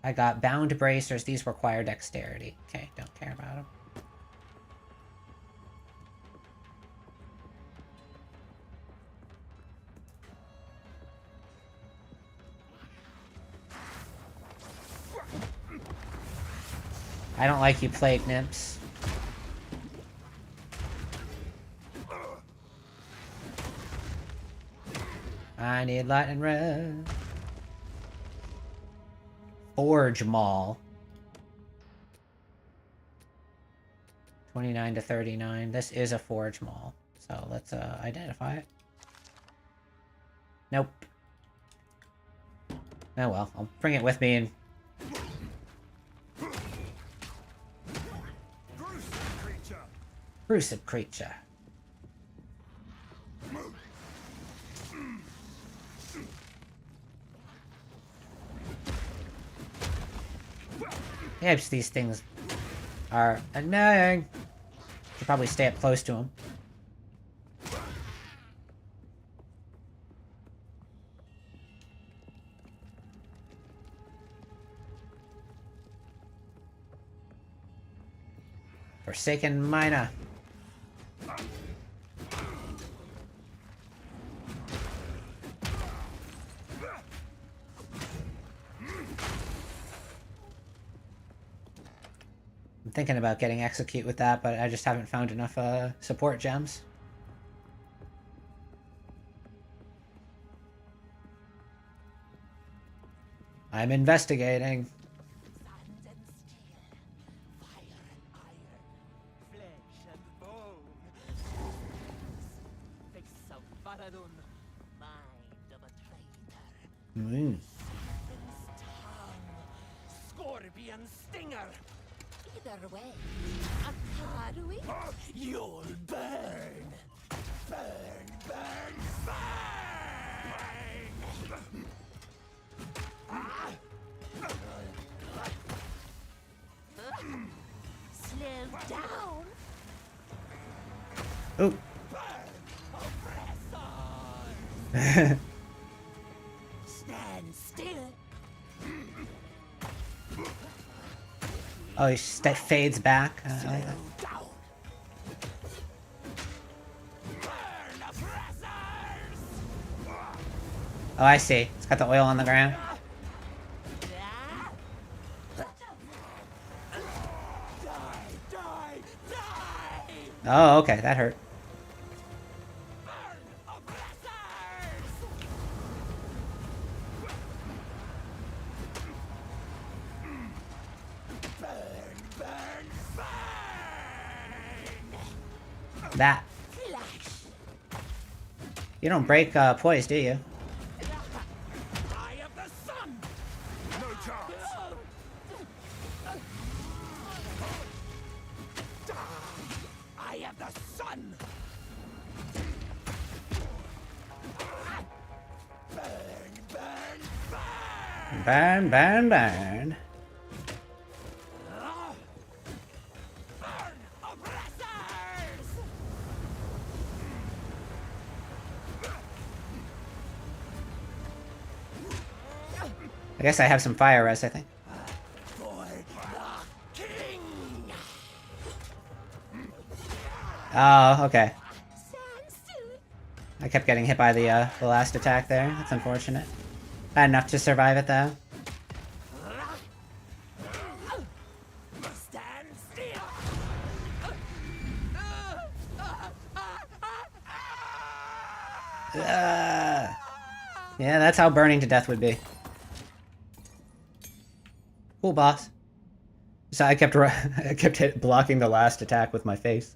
I got bound bracers. These require dexterity. Okay, don't care about them. I don't like you plague nymphs. I need lightning red. Forge Mall. 29 to 39. This is a Forge Mall. So let's identify it. Nope. Oh well, I'll bring it with me and... Gruesome creature. Yep, these things are annoying. Should probably stay up close to them. Forsaken Miner. I'm thinking about getting execute with that, but I just haven't found enough support gems. I'm investigating. Sand and steel, fire and iron, flesh and bone. Face of Faradun, mind of a traitor. Serpent's tongue, scorpion stinger. Either way, Akarui? You'll burn! Burn, burn, burn! Slow down. Oh. Stand still. Oh, he fades back. I like that. Oh, I see. It's got the oil on the ground. Oh, okay. That hurt. That. You don't break poise, do you? Eye of the sun! No chance! Eye of the sun! Burn, burn, burn. Oppressors! I guess I have some fire res, I think. For the king! Oh, okay. Stand still. I kept getting hit by the last attack there. That's unfortunate. I had enough to survive it, though. Stand still! Yeah, that's how burning to death would be. Cool, boss. So I kept I kept blocking the last attack with my face.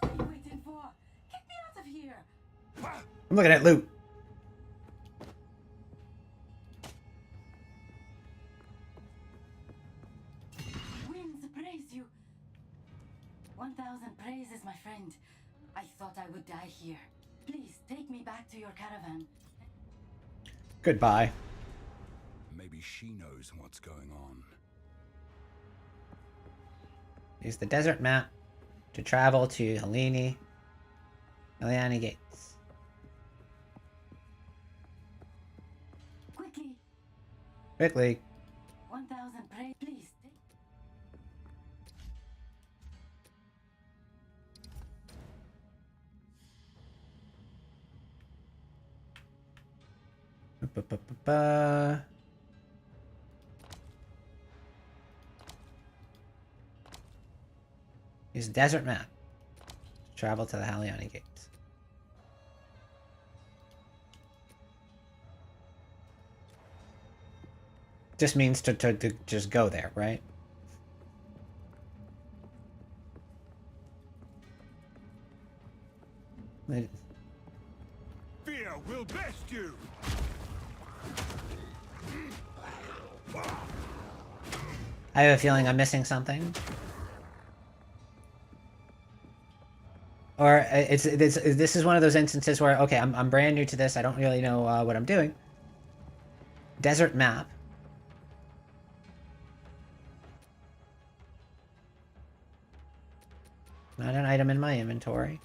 What are you waiting for? Get me out of here! I'm looking at loot. Winds praise you. 1,000 praises, my friend. I thought I would die here. Please take me back to your caravan. Goodbye. Maybe she knows what's going on. Use the desert map to travel to Heliani Gates. Quickly, Quickly. 1,000 praise. Please take. Ba-ba-ba-ba. Use desert map. Travel to the Haliani Gates. Just means to just go there, right? Fear will best you! I have a feeling I'm missing something. Or this is one of those instances where, okay, I'm brand new to this. I don't really know what I'm doing. Desert map. Not an item in my inventory.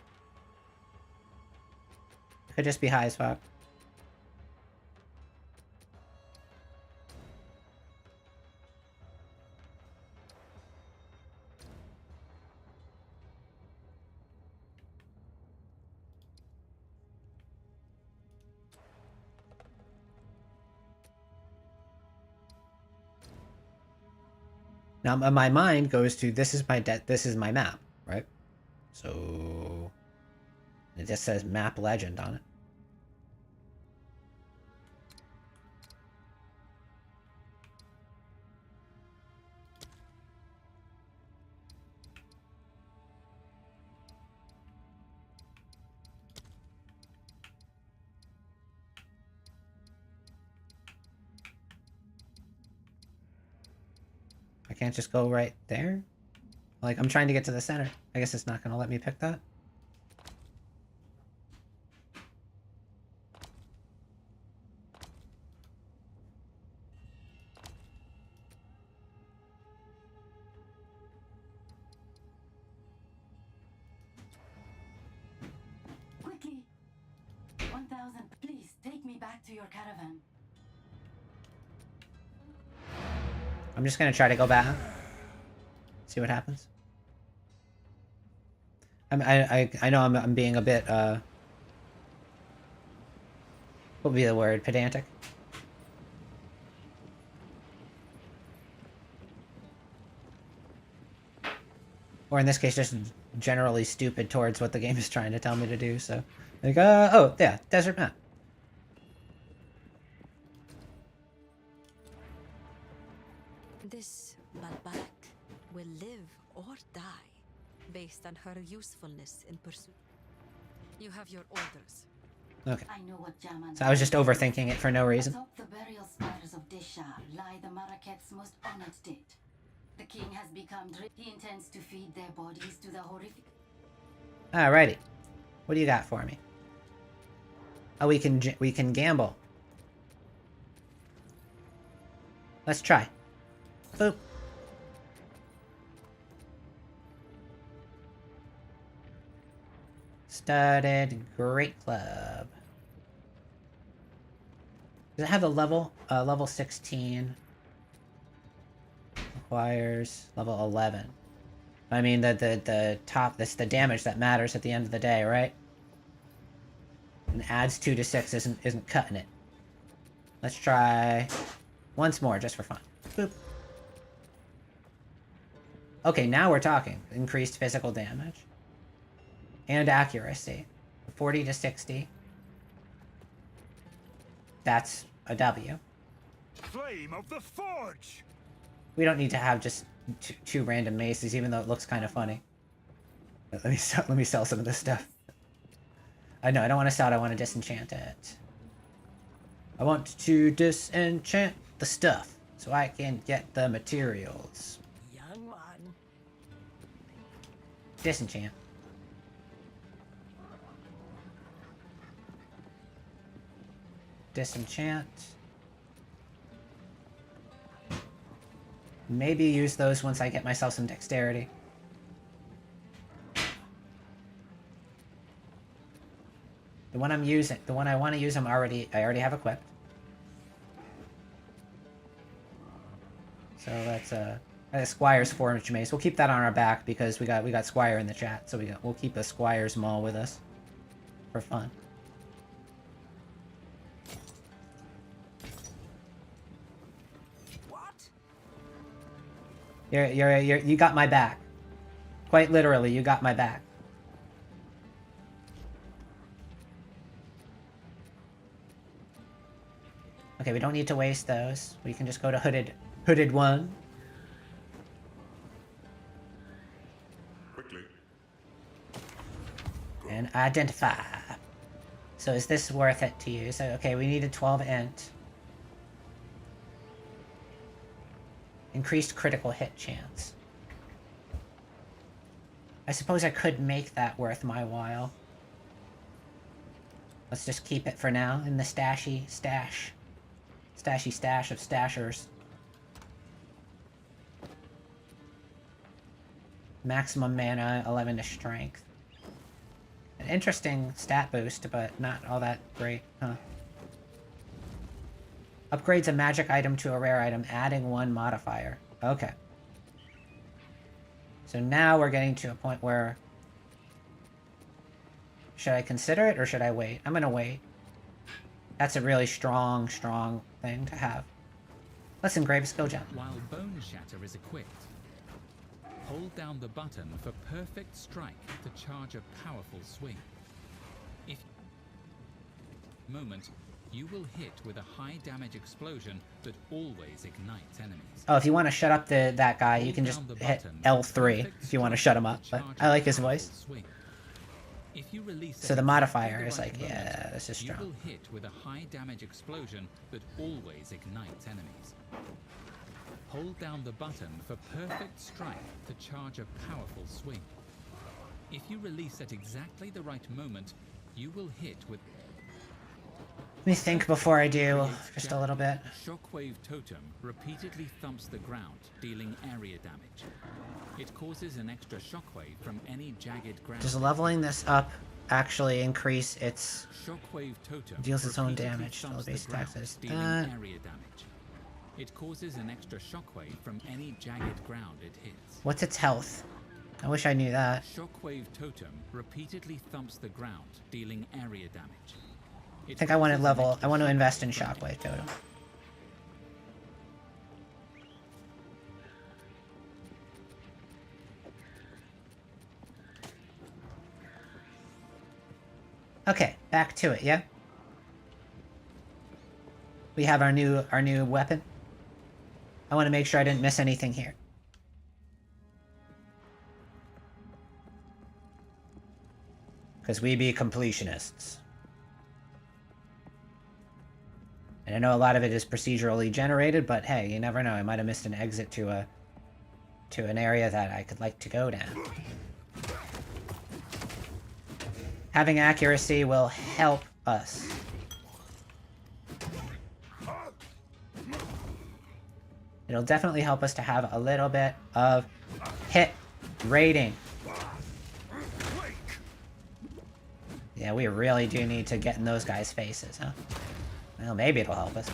Could just be high as fuck. Now my mind goes to this is my map, right? So it just says map legend on it. I can't just go right there? Like, I'm trying to get to the center. I guess it's not gonna let me pick that. Quickly, 1,000. Please take me back to your caravan. I'm just gonna try to go back. See what happens. I know I'm being a bit what would be the word? Pedantic. Or in this case, just generally stupid towards what the game is trying to tell me to do. So, like, oh yeah, desert map. This Balbalak, will live or die based on her usefulness in pursuit. You have your orders. Okay. I know what Jaman. So I was just overthinking it for no reason. Atop the burial spires of Deshar lie the Maraketh's most honored dead. The king has become he intends to feed their bodies to the horrific. Alrighty. What do you got for me? Oh, we can gamble. Let's try. Boop. Studded Great Club. Does it have the level? Level 16. Requires level 11. I mean, the top, that's the damage that matters at the end of the day, right? And adds 2 to 6 isn't cutting it. Let's try once more, just for fun. Boop. Okay, now we're talking. Increased physical damage. And accuracy. 40 to 60. That's a W. Flame of the Forge! We don't need to have just two random maces, even though it looks kind of funny. Let me sell some of this stuff. I know, I don't want to sell it, I want to disenchant it. I want to disenchant the stuff, so I can get the materials. Young one. Disenchant. Disenchant. Maybe use those once I get myself some dexterity. The one I want to use, I already have equipped. So that's Squire's Forge Mace. We'll keep that on our back because we got Squire in the chat, so we'll keep the Squire's Maul with us for fun. You got my back. Quite literally, you got my back. Okay, we don't need to waste those. We can just go to hooded one. Quickly. And identify. So is this worth it to use? Okay, we needed 12 int. Increased critical hit chance. I suppose I could make that worth my while. Let's just keep it for now in the stashy stash. Stashy stash of stashers. Maximum mana, 11 to strength. An interesting stat boost, but not all that great, huh? Upgrades a magic item to a rare item, adding 1 modifier. Okay. So now we're getting to a point where... Should I consider it, or should I wait? I'm gonna wait. That's a really strong thing to have. Let's engrave skill gem. While Bone Shatter is equipped, hold down the button for perfect strike to charge a powerful swing. If moment, you will hit with a high damage explosion that always ignites enemies. Oh, if you want to shut up that guy, you can just hit L3 if you want to shut him up, but I like his voice. If you release So the modifier is like, yeah, this is you will strong. hit with a high damage explosion that always ignites enemies. Hold down the button for perfect strike to charge a powerful swing. If you release at exactly the right moment, you will hit with... Let me think before I do, just a little bit. Shockwave Totem repeatedly thumps the ground, dealing area damage. It causes an extra shockwave from any jagged ground. Does leveling this up actually increase its... Shockwave Totem deals its own repeatedly damage to thumps the base ground, taxes. dealing area damage. It causes an extra shockwave from any jagged ground it hits. What's its health? I wish I knew that. Shockwave Totem repeatedly thumps the ground, dealing area damage. I think I want to invest in Shockwave Totem. Okay, back to it, yeah? We have our new weapon. I want to make sure I didn't miss anything here. Because we be completionists. And I know a lot of it is procedurally generated, but hey, you never know. I might have missed an exit to an area that I could like to go down. Having accuracy will help us. It'll definitely help us to have a little bit of hit rating. Yeah, we really do need to get in those guys' faces, huh? Well, maybe it'll help us.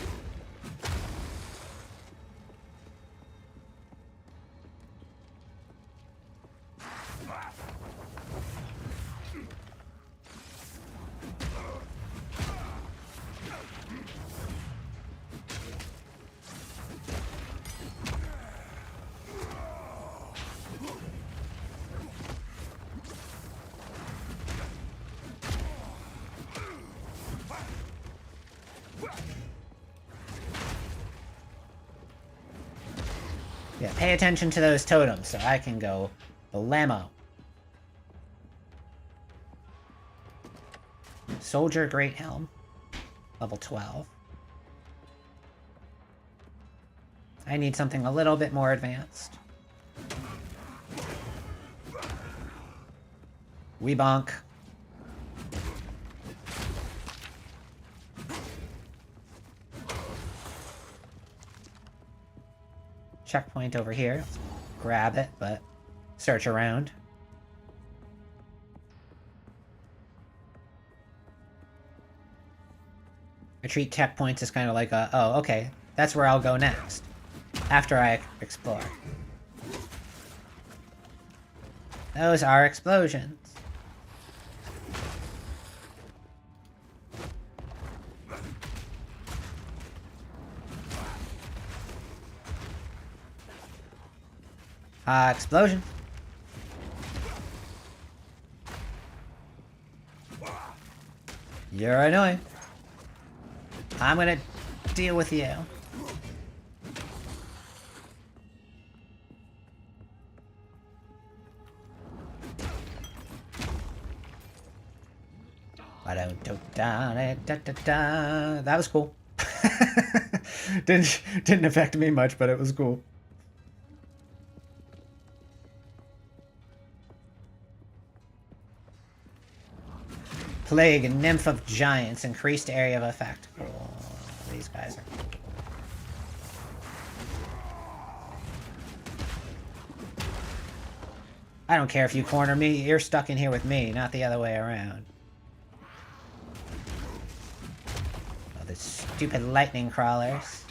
Yeah, pay attention to those totems so I can go blammo. Soldier Great Helm. Level 12. I need something a little bit more advanced. We bonk. Checkpoint over here. Grab it, but search around. Retreat checkpoints is kind of like a, oh, okay, that's where I'll go next. After I explore. Those are explosions. Explosion. You're annoying. I'm gonna deal with you. That was cool. Didn't affect me much, but it was cool. Plague, Nymph of Giants, increased area of effect. Oh, these guys are... I don't care if you corner me, you're stuck in here with me, not the other way around. Oh, the stupid lightning crawlers.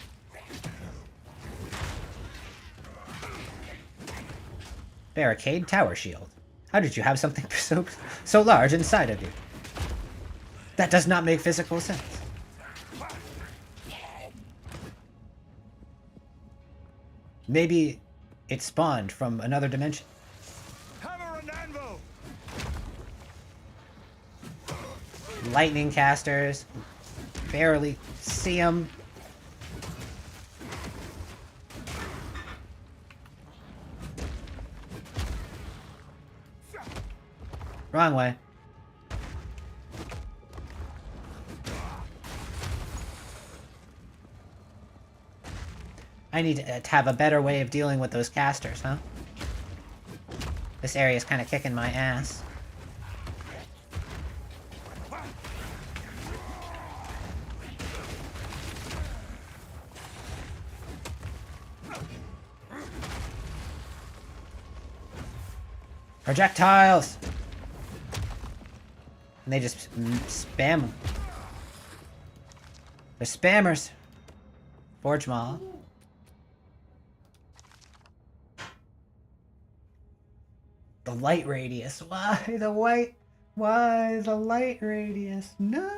Barricade tower shield. How did you have something so large inside of you? That does not make physical sense. Maybe it spawned from another dimension. Hammer and anvil! Lightning casters. Barely see them. Wrong way. I need to have a better way of dealing with those casters, huh? This area is kind of kicking my ass. Projectiles! And they just spam them. They're spammers. Forge Maw. The light radius. Why the white? Why the light radius? No!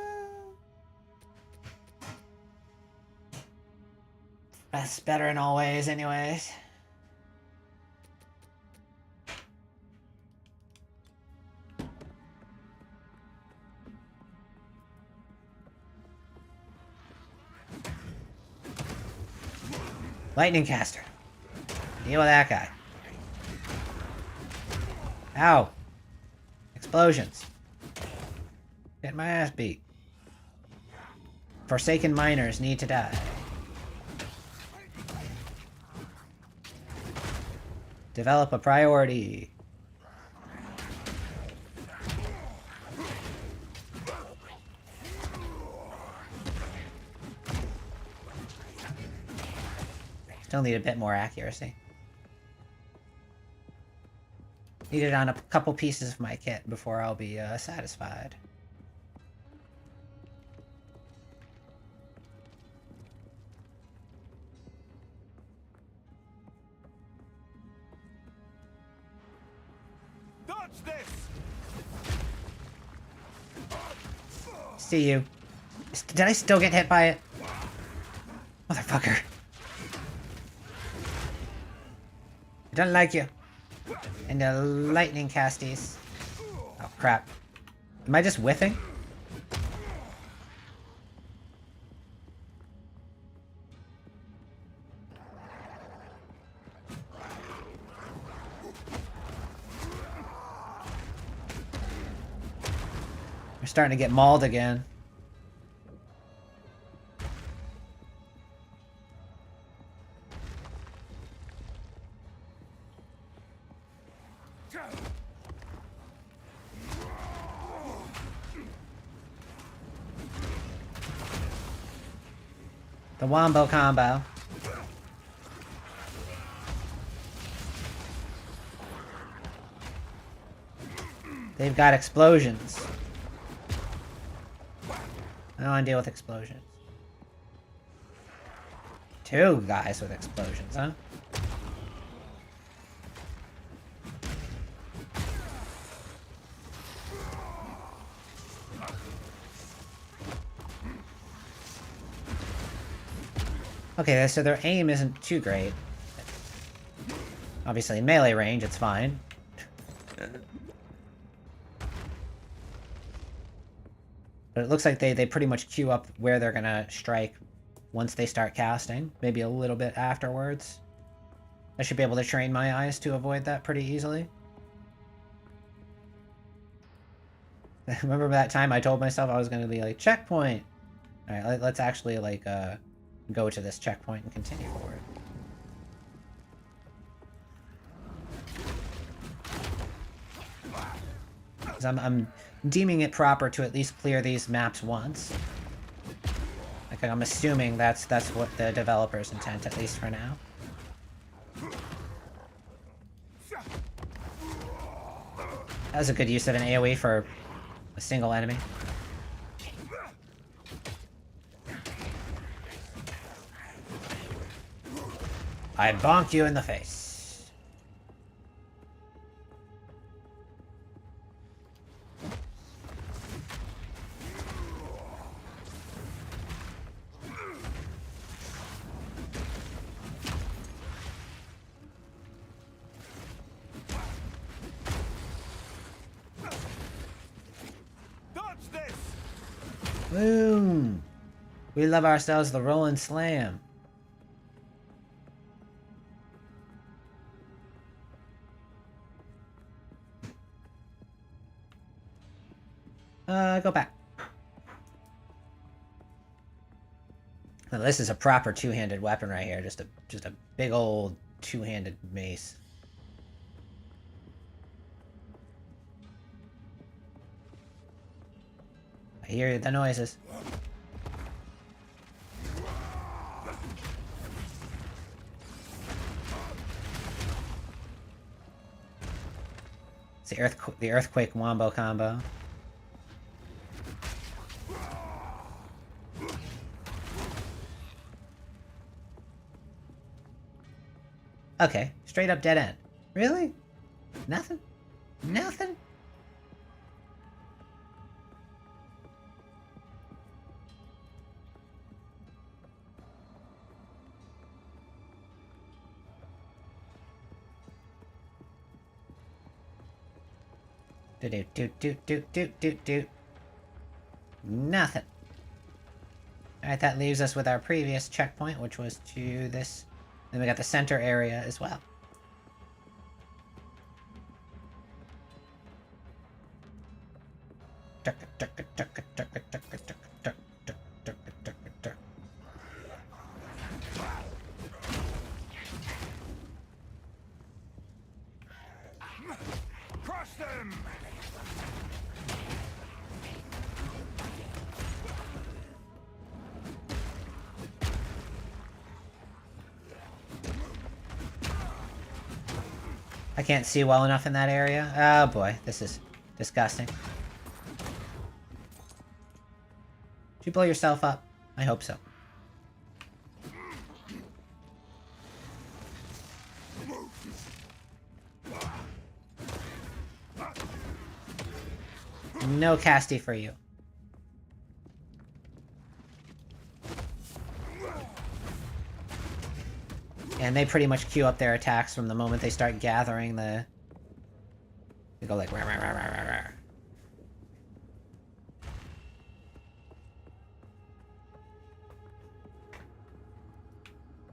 That's better in all ways anyways. Lightning caster. Deal with that guy. Ow. Explosions. Get my ass beat. Forsaken miners need to die. Develop a priority. Still need a bit more accuracy. Need it on a couple pieces of my kit before I'll be satisfied. Dodge this! See you. Did I still get hit by it? Motherfucker. I don't like you. And the lightning casties. Oh, crap. Am I just whiffing? We're starting to get mauled again. The wombo combo. They've got explosions. I don't want to deal with explosions. Two guys with explosions, huh? Okay, so their aim isn't too great. Obviously, in melee range, it's fine. But it looks like they pretty much queue up where they're gonna strike once they start casting. Maybe a little bit afterwards. I should be able to train my eyes to avoid that pretty easily. Remember that time I told myself I was gonna be like, checkpoint! Alright, let's actually, like, go to this checkpoint and continue forward. Because I'm deeming it proper to at least clear these maps once. Like, I'm assuming that's what the developers intend, at least for now. That was a good use of an AoE for a single enemy. I bonk you in the face. Dodge this! Boom! We love ourselves the Rollin' Slam. Go back. Now, this is a proper two-handed weapon right here. Just a big old two-handed mace. I hear the noises. It's the earthquake wombo combo. Okay, straight up dead end. Really? Nothing? Nothing? Do. Nothing. Alright, that leaves us with our previous checkpoint, which was to this. Then we got the center area as well. I can't see well enough in that area. Oh boy, this is disgusting. Did you blow yourself up? I hope so. No casty for you. And they pretty much queue up their attacks from the moment they start gathering the... They go like... Rah, rah, rah, rah, rah, rah.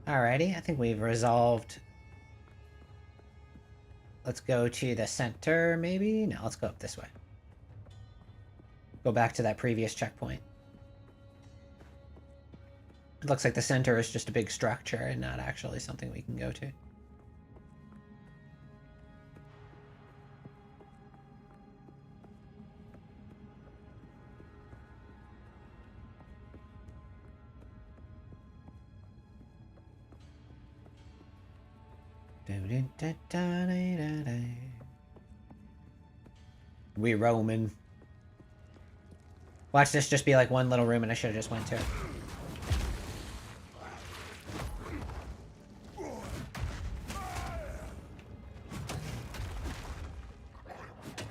Alrighty, I think we've resolved... Let's go to the center, maybe? No, let's go up this way. Go back to that previous checkpoint. It looks like the center is just a big structure and not actually something we can go to. We roaming. Watch this just be like one little room and I should have just went to it.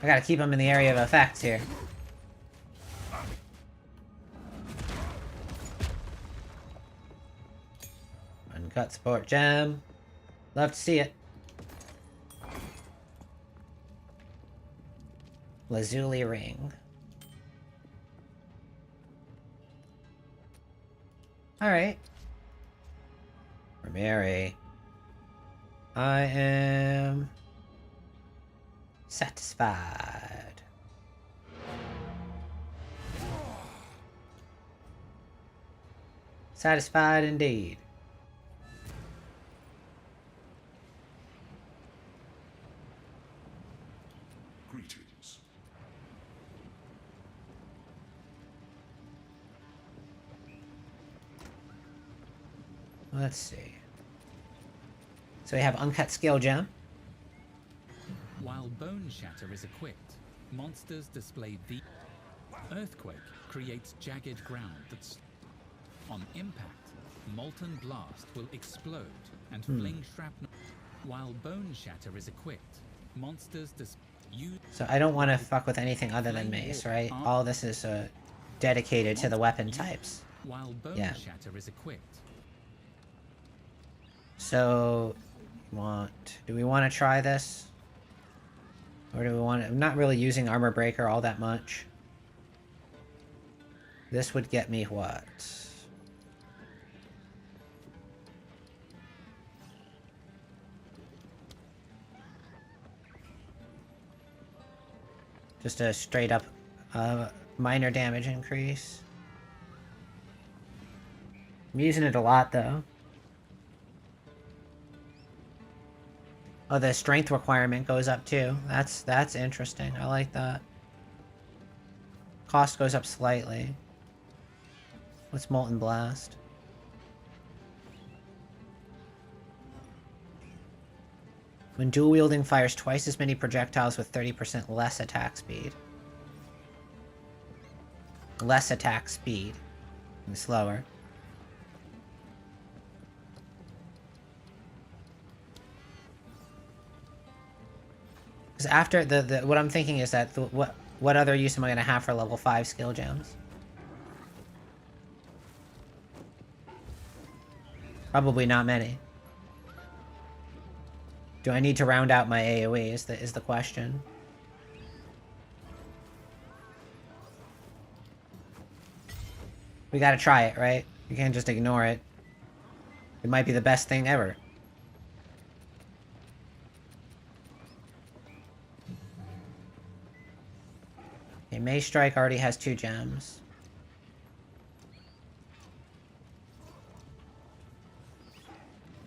I gotta keep him in the area of effect here. Uncut support gem. Love to see it. Lazuli ring. Alright. For Mary. I am... satisfied. Satisfied indeed. Greetings. Let's see. So we have uncut skill gem. While Bone Shatter is equipped, monsters display the Earthquake creates jagged ground that's on impact. Molten Blast will explode and fling shrapnel. While Bone Shatter is equipped, monsters use. So I don't want to fuck with anything other than mace, right? All this is dedicated to the weapon types. While Bone Yeah. Shatter is equipped. So, do we want to try this? Or do we want to... I'm not really using Armor Breaker all that much. This would get me what? Just a straight up minor damage increase. I'm using it a lot though. Oh, the strength requirement goes up too. That's interesting. I like that. Cost goes up slightly. What's Molten Blast? When dual wielding, fires twice as many projectiles with 30% less attack speed. Less attack speed. And slower. Because after what I'm thinking is that what other use am I gonna have for level 5 skill gems? Probably not many. Do I need to round out my AoE is the question. We gotta try it, right? You can't just ignore it. It might be the best thing ever. Okay, Maze Strike already has 2 gems.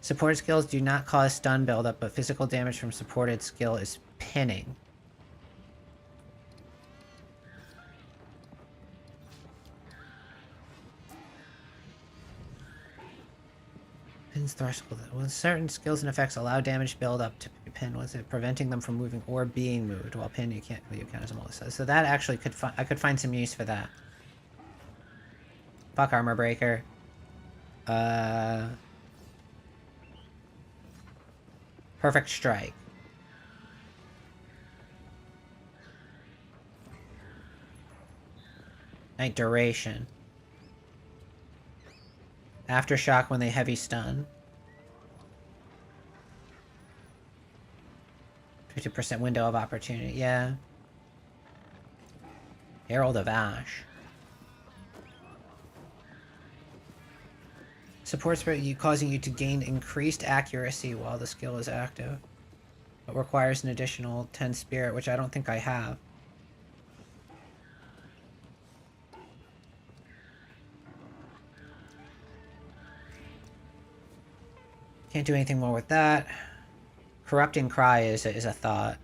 Support skills do not cause stun buildup, but physical damage from supported skill is pinning. Pins threshold. When certain skills and effects allow damage buildup to be pin. Was it preventing them from moving or being moved? While pinned, you can't as Melissa. So that actually I could find some use for that. Fuck armor breaker. Perfect strike. Night duration. Aftershock when they heavy stun. 50% window of opportunity, yeah. Herald of Ash. Supports you, causing you to gain increased accuracy while the skill is active. But requires an additional 10 spirit, which I don't think I have. Can't do anything more with that. Corrupting Cry is a thought.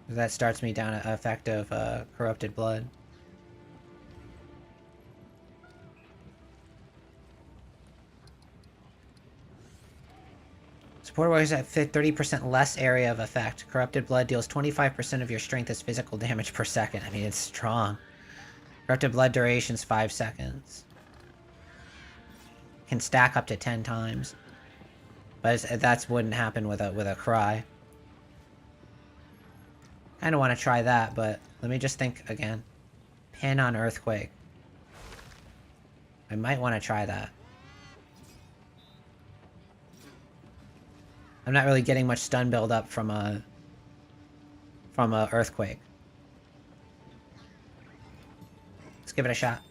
That starts me down an effective Corrupted Blood. Support warriors have 30% less area of effect. Corrupted Blood deals 25% of your strength as physical damage per second. I mean, it's strong. Corrupted Blood duration's 5 seconds. Can stack up to 10 times. But that wouldn't happen with a Cry. Kind of want to try that, but let me just think again. Pin on Earthquake. I might want to try that. I'm not really getting much stun build up from a Earthquake. Let's give it a shot.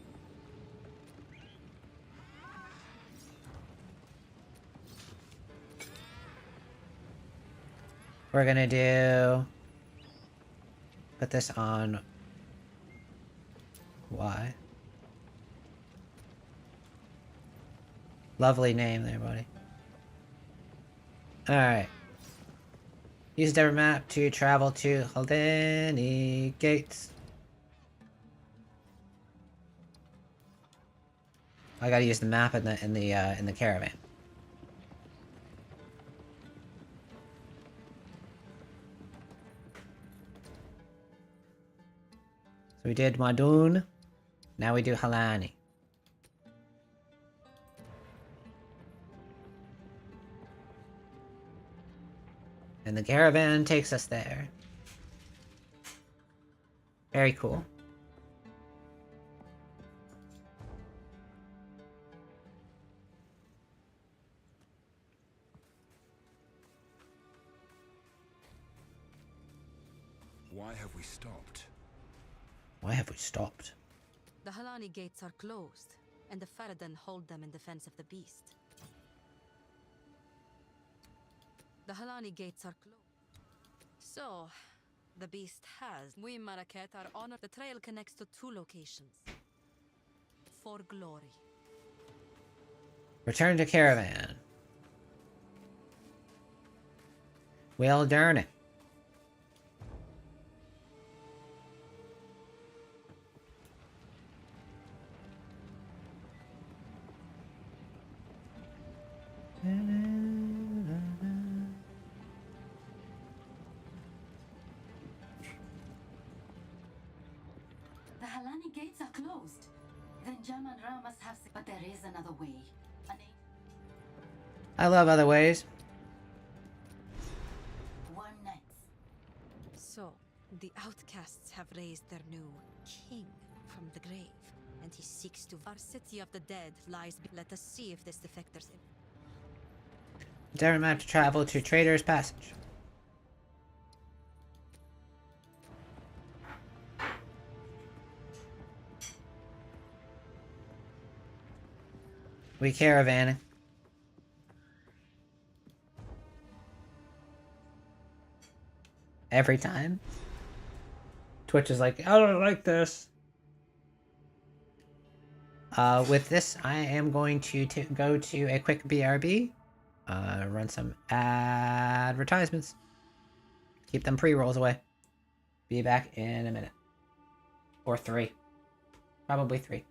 We're gonna do... Put this on... Y. Lovely name there, buddy. Alright. Use a different map to travel to Haldani Gates. I gotta use the map in the caravan. So we did Madun. Now we do Halani. And the caravan takes us there. Very cool. Why have we stopped? Why have we stopped? The Halani gates are closed, and the Faradan hold them in defense of the beast. The Halani gates are closed. So, the beast has. We Maraket are honored. The trail connects to 2 locations. For glory. Return to caravan. Well, darn it. The Halani gates are closed. Then Jam and Ra must have... But there is another way. I love other ways. One night. So, the outcasts have raised their new king from the grave, and he seeks to... Our city of the dead lies... Let us see if this defector's... Different map to travel to Trader's Passage. We caravan. Every time. Twitch is like, I don't like this. With this, I am going to go to a quick BRB. Run some advertisements. Keep them pre-rolls away. Be back in a minute. Or 3. Probably 3.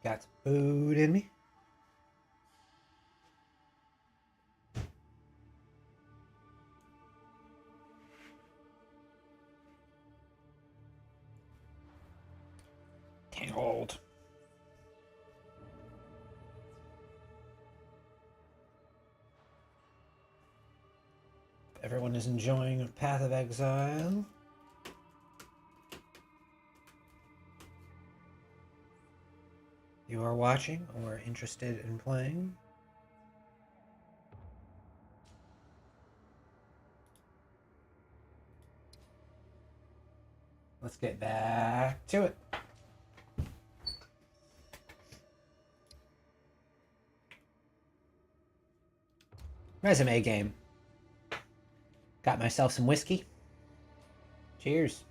Got some food in me. Can't hold. Everyone is enjoying Path of Exile. You are watching or interested in playing? Let's get back to it. Resume game. Got myself some whiskey. Cheers.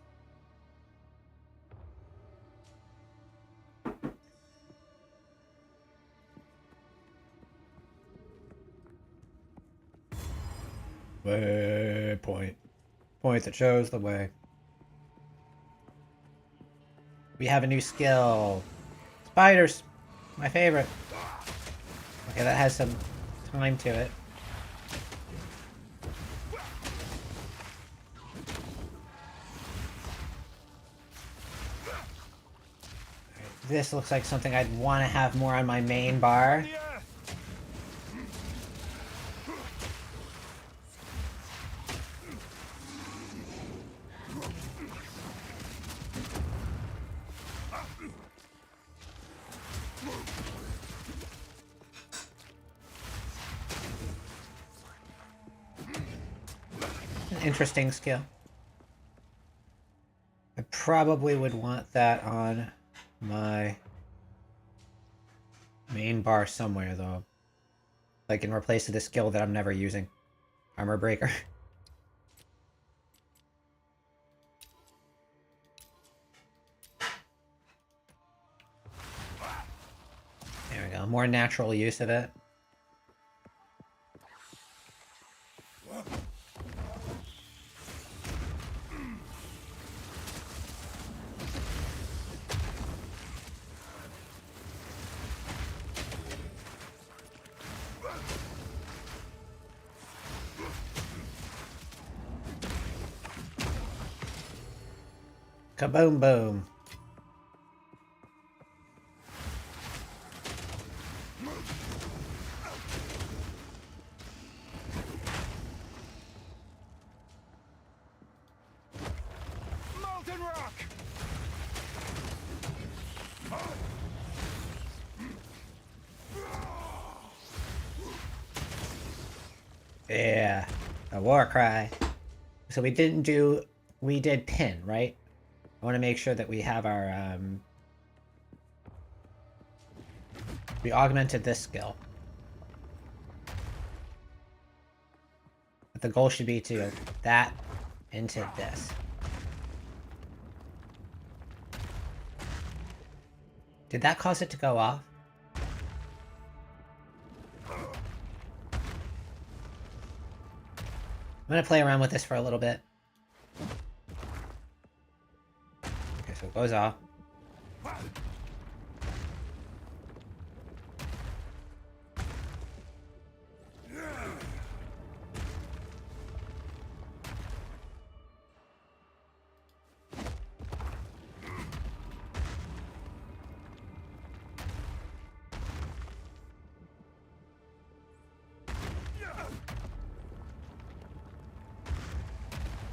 Waypoint. Point that shows the way. We have a new skill. Spiders. My favorite. Okay, that has some time to it. This looks like something I'd want to have more on my main bar. An interesting skill. I probably would want that on my main bar somewhere, though. Like in replace of the skill that I'm never using. Armor Breaker. There we go. More natural use of it. Kaboom boom. Molten rock! Yeah. A war cry. So we did pin, right? I want to make sure that we have our, we augmented this skill. But the goal should be to that into this. Did that cause it to go off? I'm gonna play around with this for a little bit. Okay, so it goes off.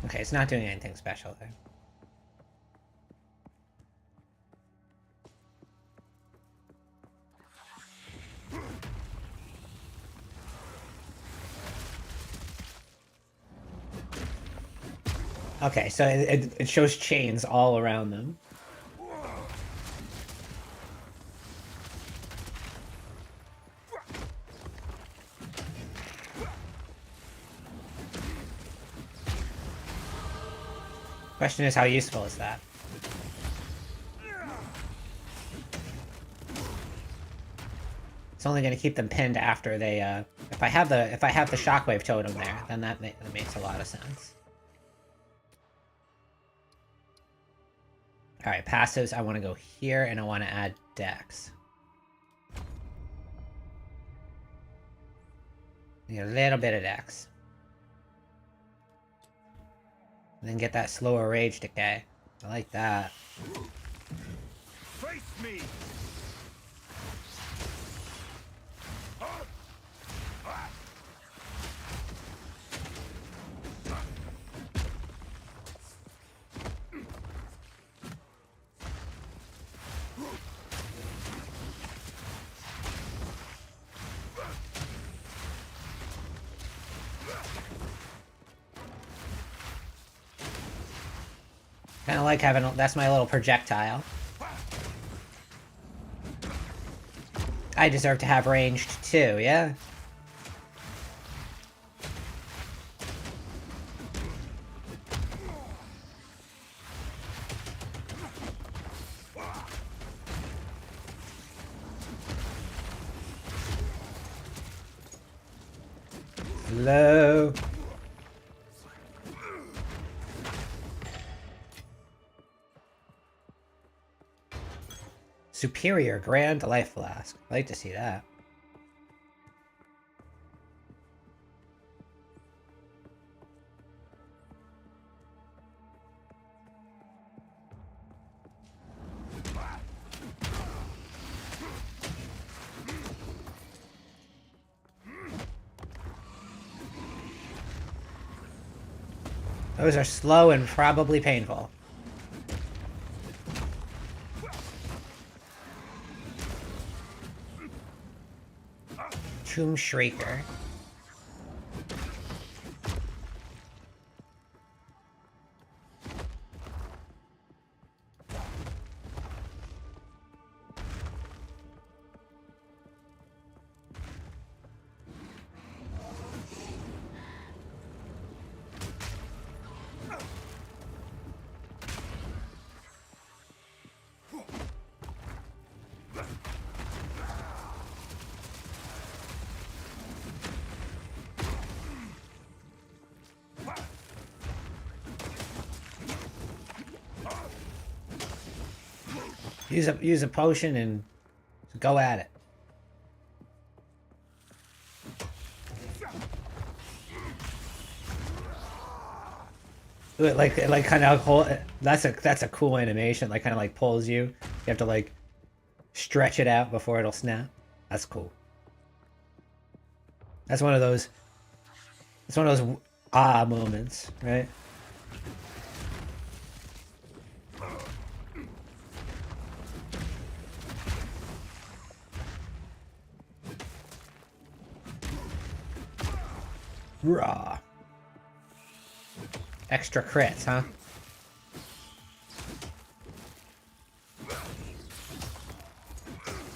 Okay, it's not doing anything special there. Okay, so it shows chains all around them. Question is, how useful is that? It's only going to keep them pinned after they. If I have the shockwave totem there, then that makes a lot of sense. All right, passives. I want to go here, and I want to add Dex. Need a little bit of dex. And then get that slower rage decay. I like that. Face me! Kind of like having, that's my little projectile. I deserve to have ranged too, yeah? Hello. Superior Grand Life Flask. I'd like to see that. Those are slow and probably painful. Tomb Shrieker. Use a potion and go at it. It like kind of hold. That's a cool animation. Like kind of like pulls you. You have to like stretch it out before it'll snap. That's cool. That's one of those. It's one of those moments, right? Raw. Extra crits, huh?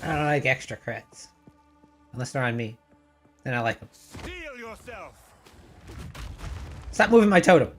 I don't like extra crits. Unless they're on me. Then I like them. Steel yourself! Stop moving my totem!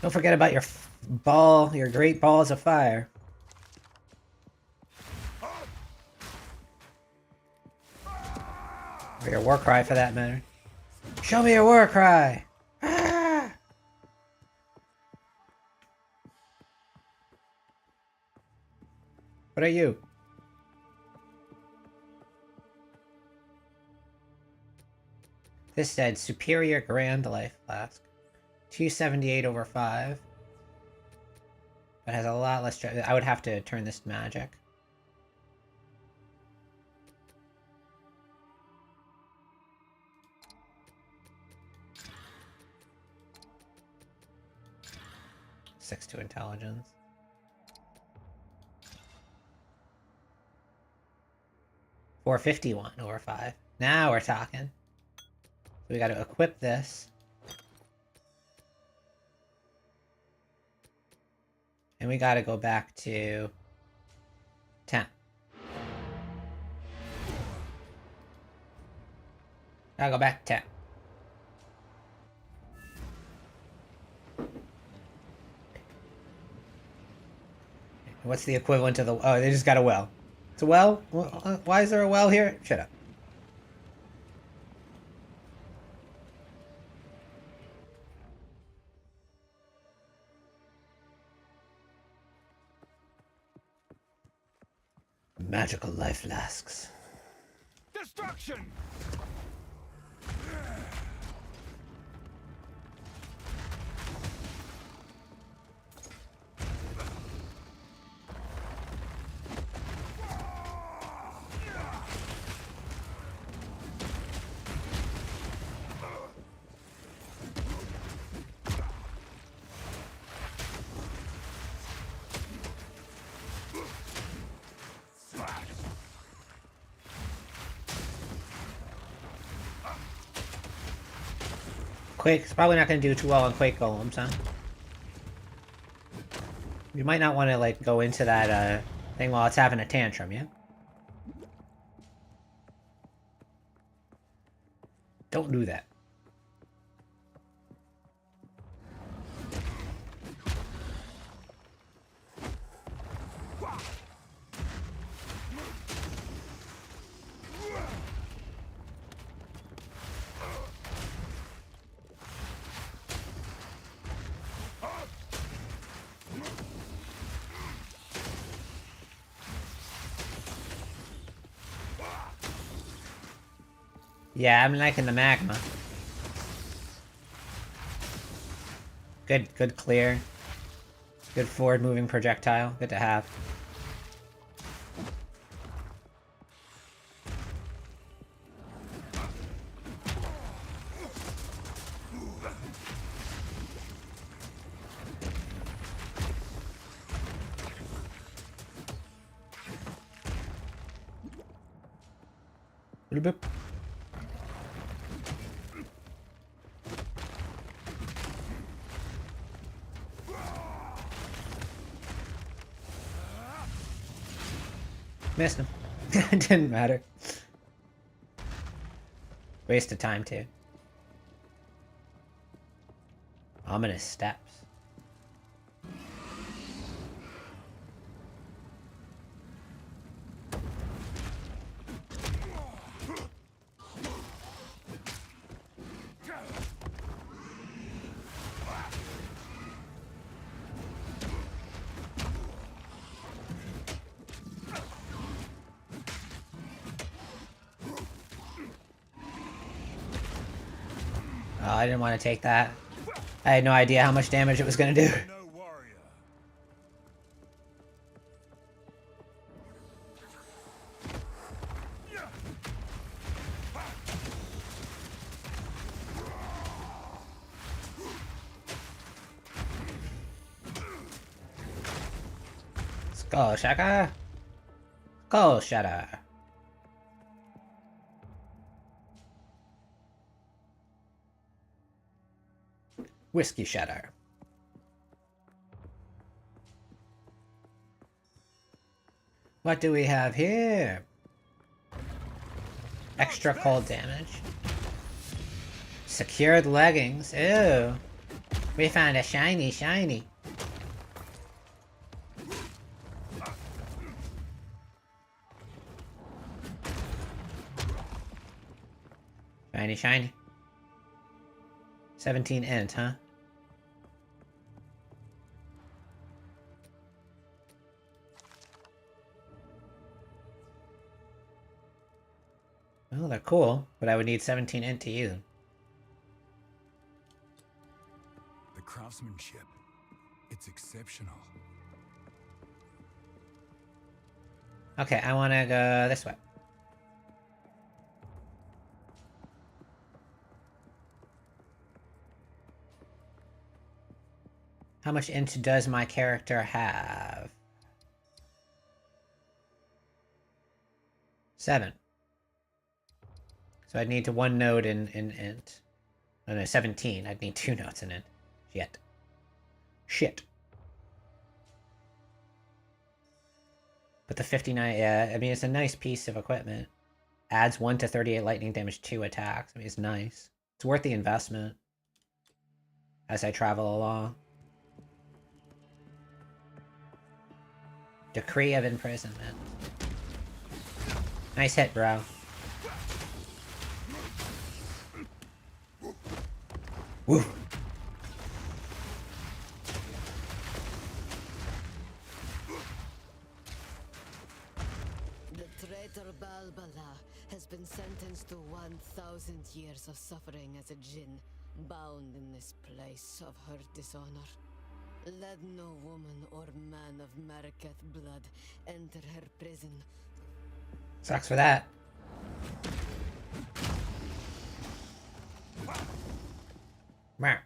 Don't forget about your your great balls of fire. Or your war cry for that matter. Show me your war cry! Ah! What are you? This said Superior Grand Life Flask. 278 over 5. But has a lot less. I would have to turn this to magic. Six to intelligence. 451 over 5. Now we're talking. So we got to equip this. And we gotta go back to 10. Gotta go back to town. What's the equivalent of the... Oh, they just got a well. It's a well? Why is there a well here? Shut up. Magical life flasks. Destruction! Quake's probably not going to do too well on Quake Golems, huh? You might not want to, like, go into that, thing while it's having a tantrum, yeah? Don't do that. Yeah, I'm liking the magma. Good clear. Good forward moving projectile. Good to have. Little bit. Missed him. It didn't matter. Waste of time, too. Ominous steps. Oh, I didn't want to take that. I had no idea how much damage it was going to do. No warrior. Skull Shatter. Skull Shatter. Whiskey Shatter. What do we have here? Extra cold damage. Secured leggings. Ew. We found a shiny. Shiny, shiny. 17 int, huh? Well, they're cool, but I would need 17 int to use them. The craftsmanship, it's exceptional. Okay, I want to go this way. How much int does my character have? 7. So I'd need to 1 node in int. Oh no, 17. I'd need 2 nodes in int. Shit. But the 59, yeah, I mean, it's a nice piece of equipment. adds 1 to 38 lightning damage to attacks. I mean, it's nice. It's worth the investment as I travel along. Decree of Imprisonment. Nice hit, bro. Woo! The traitor Balbala has been sentenced to 1,000 years of suffering as a djinn, bound in this place of her dishonor. Let no woman or man of Maraketh blood enter her prison. Sucks for that. Meow.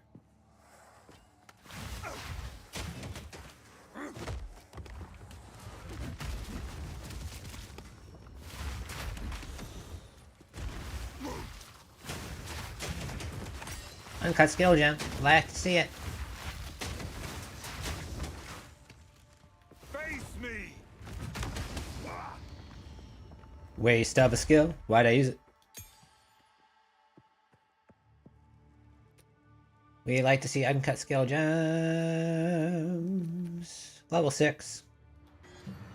Uncut skill gem. Like to see it. Face me! Waste of a skill. Why'd I use it? We like to see uncut skill gems. Level 6.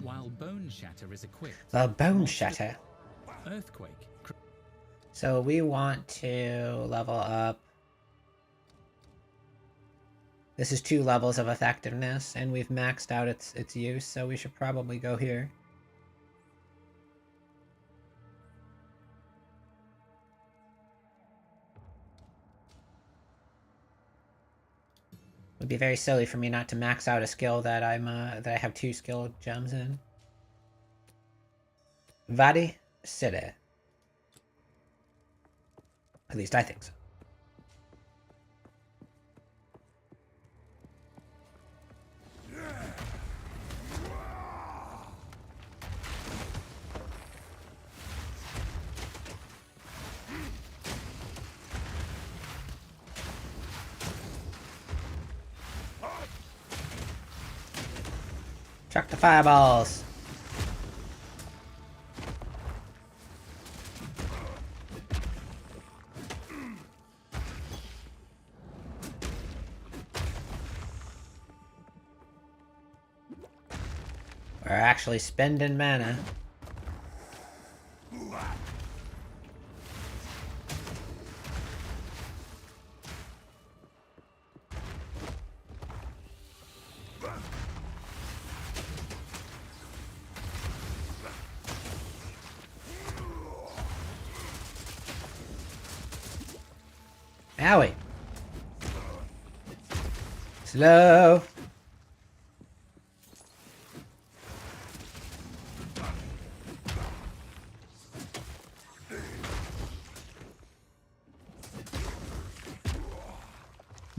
While Bone Shatter is equipped, The Bone Shatter. Earthquake. So we want to level up. This is 2 levels of effectiveness, and we've maxed out its use, so we should probably go here. It would be very silly for me not to max out a skill that that I have 2 skill gems in. Vadi City. At least I think so. Chuck the fireballs. We're actually spending mana. Owie. Slow.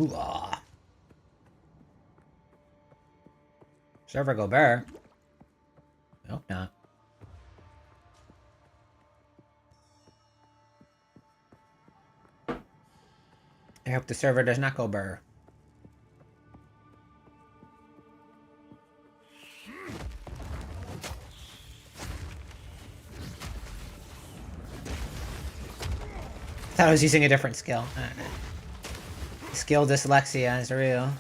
Ooh-ah. Server go bear. Nope, not. I hope the server does not go burr. I thought I was using a different skill. Skill dyslexia is real.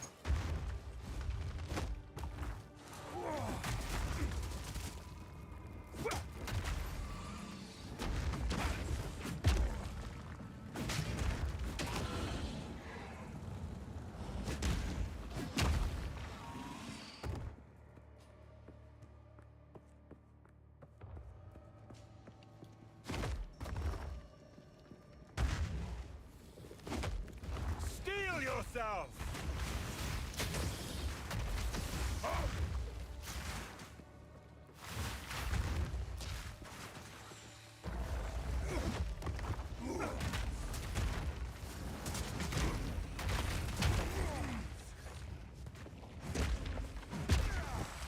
Steel yourself!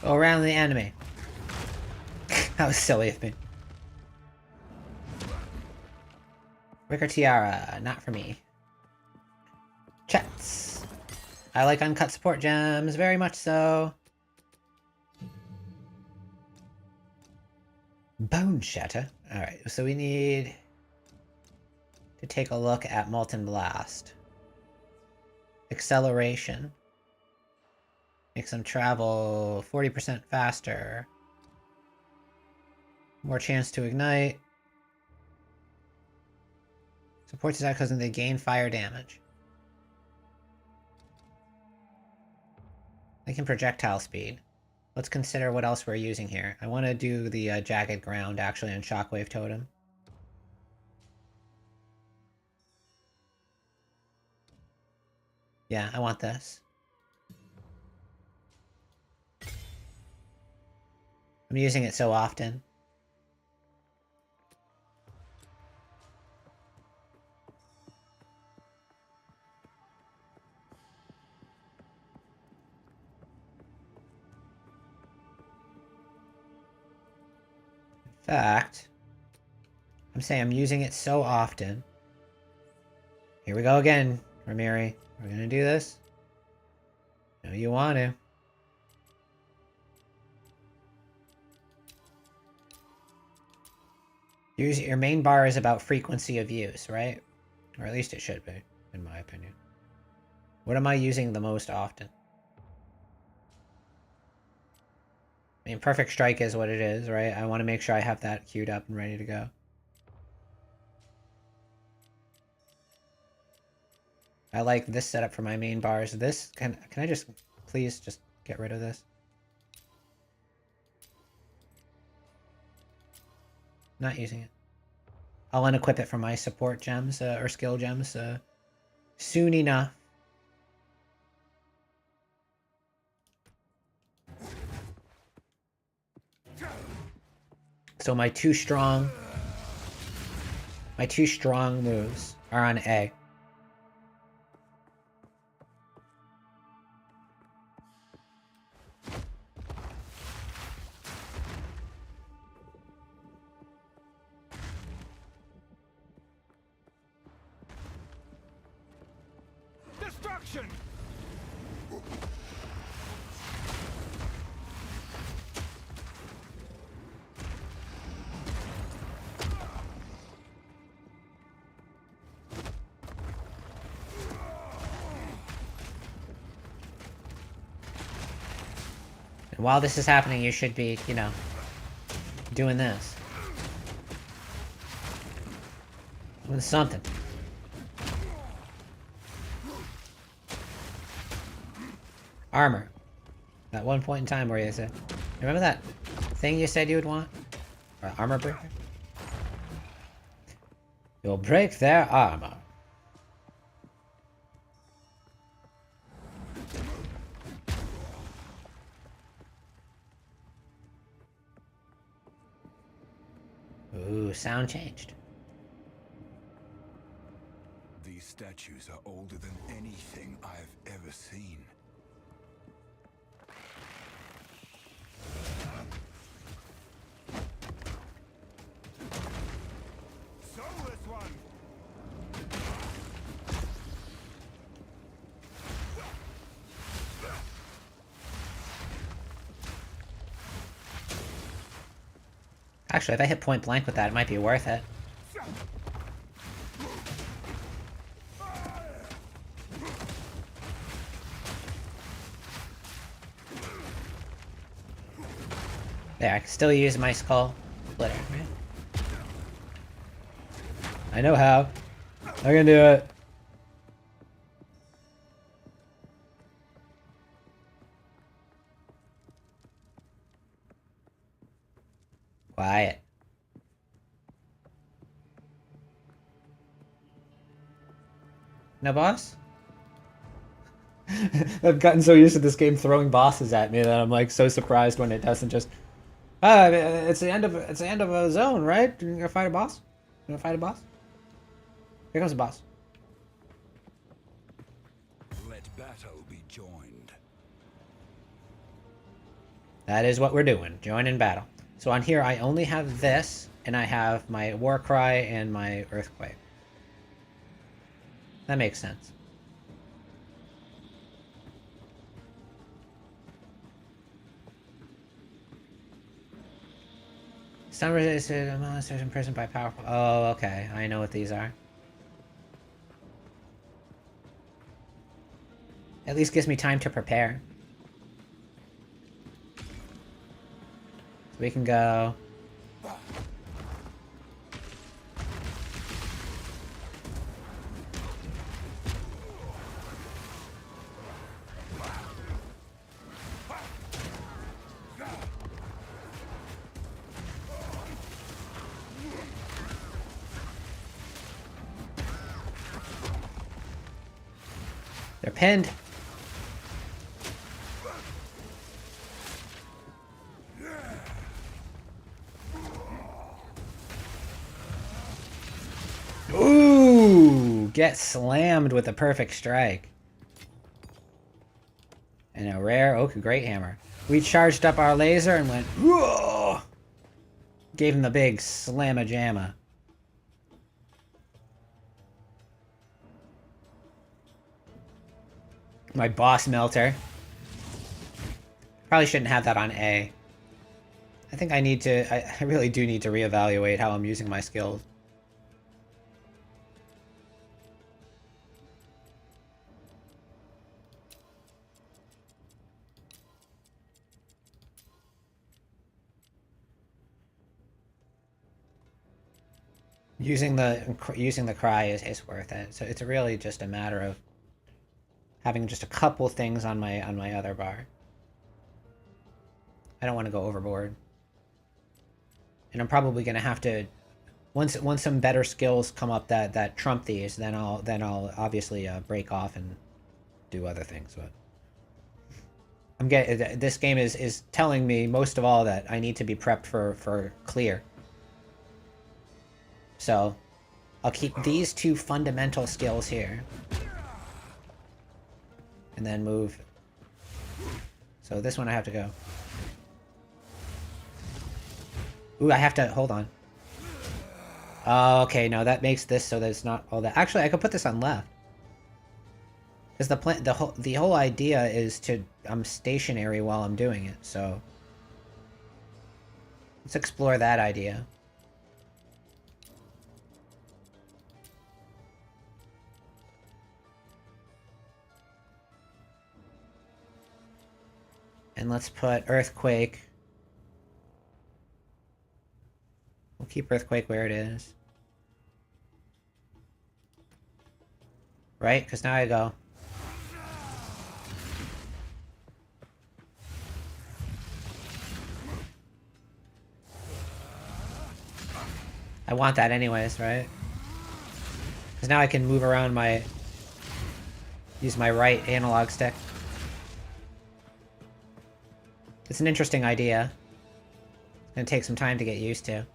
Go around the enemy. That was silly of me. Wicker Tiara, not for me. Chats. I like uncut support gems, very much so. Bone Shatter. Alright, so we need to take a look at Molten Blast. Acceleration. Makes them travel 40% faster. More chance to ignite. Supports attack because they gain fire damage. They can projectile speed. Let's consider what else we're using here. I want to do the Jagged Ground actually on Shockwave Totem. Yeah, I want this. I'm using it so often. In fact, I'm saying I'm using it so often. Here we go again, Ramiri. We're gonna do this. No, you want to. Your main bar is about frequency of use, right? Or at least it should be, in my opinion. What am I using the most often? I mean, Perfect Strike is what it is, right? I want to make sure I have that queued up and ready to go. I like this setup for my main bars. This, can I just, please just get rid of this? Not using it. I'll unequip it from my support gems, or skill gems, soon enough. So my two strong moves are on A. Destruction! And while this is happening, you should be, you know, doing this. Doing something. Armor. At one point in time where you said... Remember that thing you said you would want? Or armor breaker? You'll break their armor. Ooh, sound changed. These statues are older than anything I've ever seen. Soulless one! Actually, if I hit point blank with that, it might be worth it. There, I can still use my skull splitter, right? I know how. I can do it. Quiet. No boss? I've gotten so used to this game throwing bosses at me that I'm like so surprised when it doesn't just... Ah, it's the end of a zone, right? You're gonna fight a boss? You gonna fight a boss? Here comes a boss. Let battle be joined. That is what we're doing. Join in battle. So on here, I only have this, and I have my War Cry and my Earthquake. That makes sense. Some resisted monsters imprisoned by powerful. Oh, okay. I know what these are. At least gives me time to prepare. So we can go. They're pinned. Ooh, get slammed with a perfect strike. And a rare oak great hammer. We charged up our laser and went, whoa! Gave him the big slamma-jamma. My boss melter. Probably shouldn't have that on A. I think I need to, I really do need to reevaluate how I'm using my skills. Using the cry is worth it. So it's really just a matter of having just a couple things on my other bar. I don't want to go overboard. And I'm probably gonna have to once some better skills come up that trump these, then I'll obviously break off and do other things. But I'm getting this game is telling me most of all that I need to be prepped for clear. So I'll keep these two fundamental skills here. And then move. So this one I have to go. Ooh, I have to, hold on. Oh, okay, no, that makes this so that it's not all that. Actually, I could put this on left. Because the whole idea is I'm stationary while I'm doing it, so. Let's explore that idea. And let's put Earthquake. We'll keep Earthquake where it is. Right? Because now I go. I want that anyways, right? Because now I can move around use my right analog stick. It's an interesting idea. It's gonna take some time to get used to.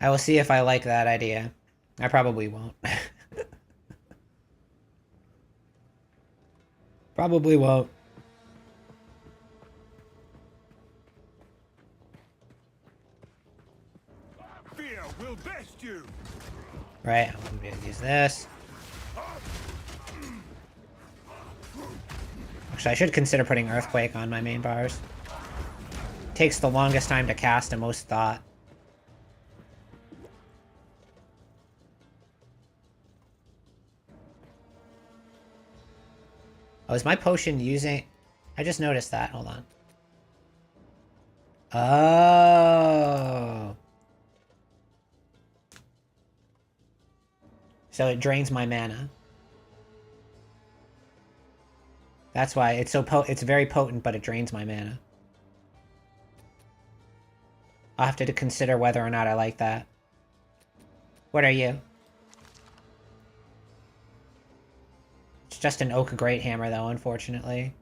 I will see if I like that idea. I probably won't. Probably won't. Fear will best you. Right, I'm gonna use this. Actually, I should consider putting Earthquake on my main bars. Takes the longest time to cast and most thought. Oh, is my potion using... I just noticed that. Hold on. Oh. So it drains my mana. That's why it's so it's very potent, but it drains my mana. I'll have to consider whether or not I like that. What are you? It's just an oak great hammer, though, unfortunately.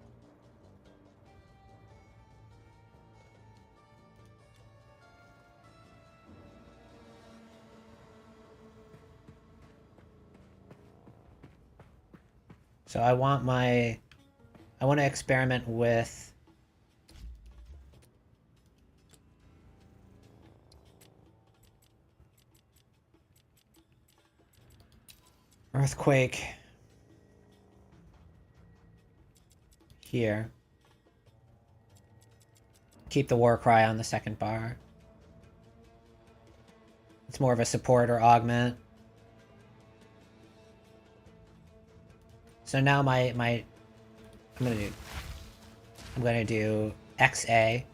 So I want to experiment with Earthquake. here. Keep the war cry on the second bar. It's more of a support or augment. So now I'm gonna do XA.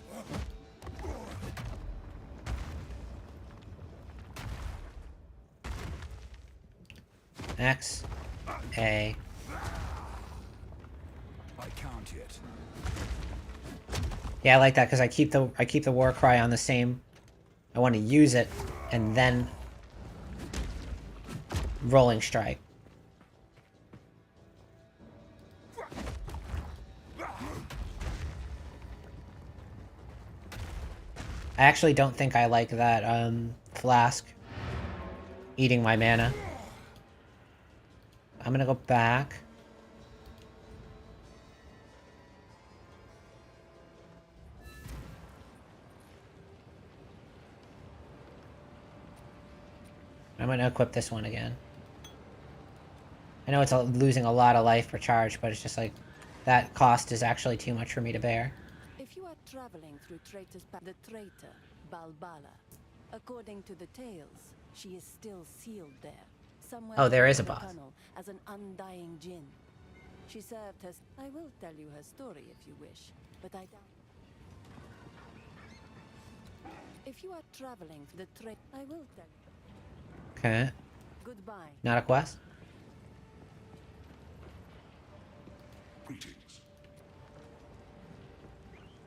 X A. I can't yet. Yeah, I like that because I keep the war cry on the same. I want to use it and then rolling strike. I actually don't think I like that flask eating my mana. I'm gonna go back. I'm gonna equip this one again. I know it's losing a lot of life per charge, but it's just like that cost is actually too much for me to bear. If you are traveling through the traitor, Balbala, according to the tales, she is still sealed there. Somewhere Oh, there is a in the boss. tunnel as an undying djinn. She served her. I will tell you her story if you wish, but I doubt. If you are traveling the train, I will tell you. Okay. Goodbye. Not a quest? Greetings.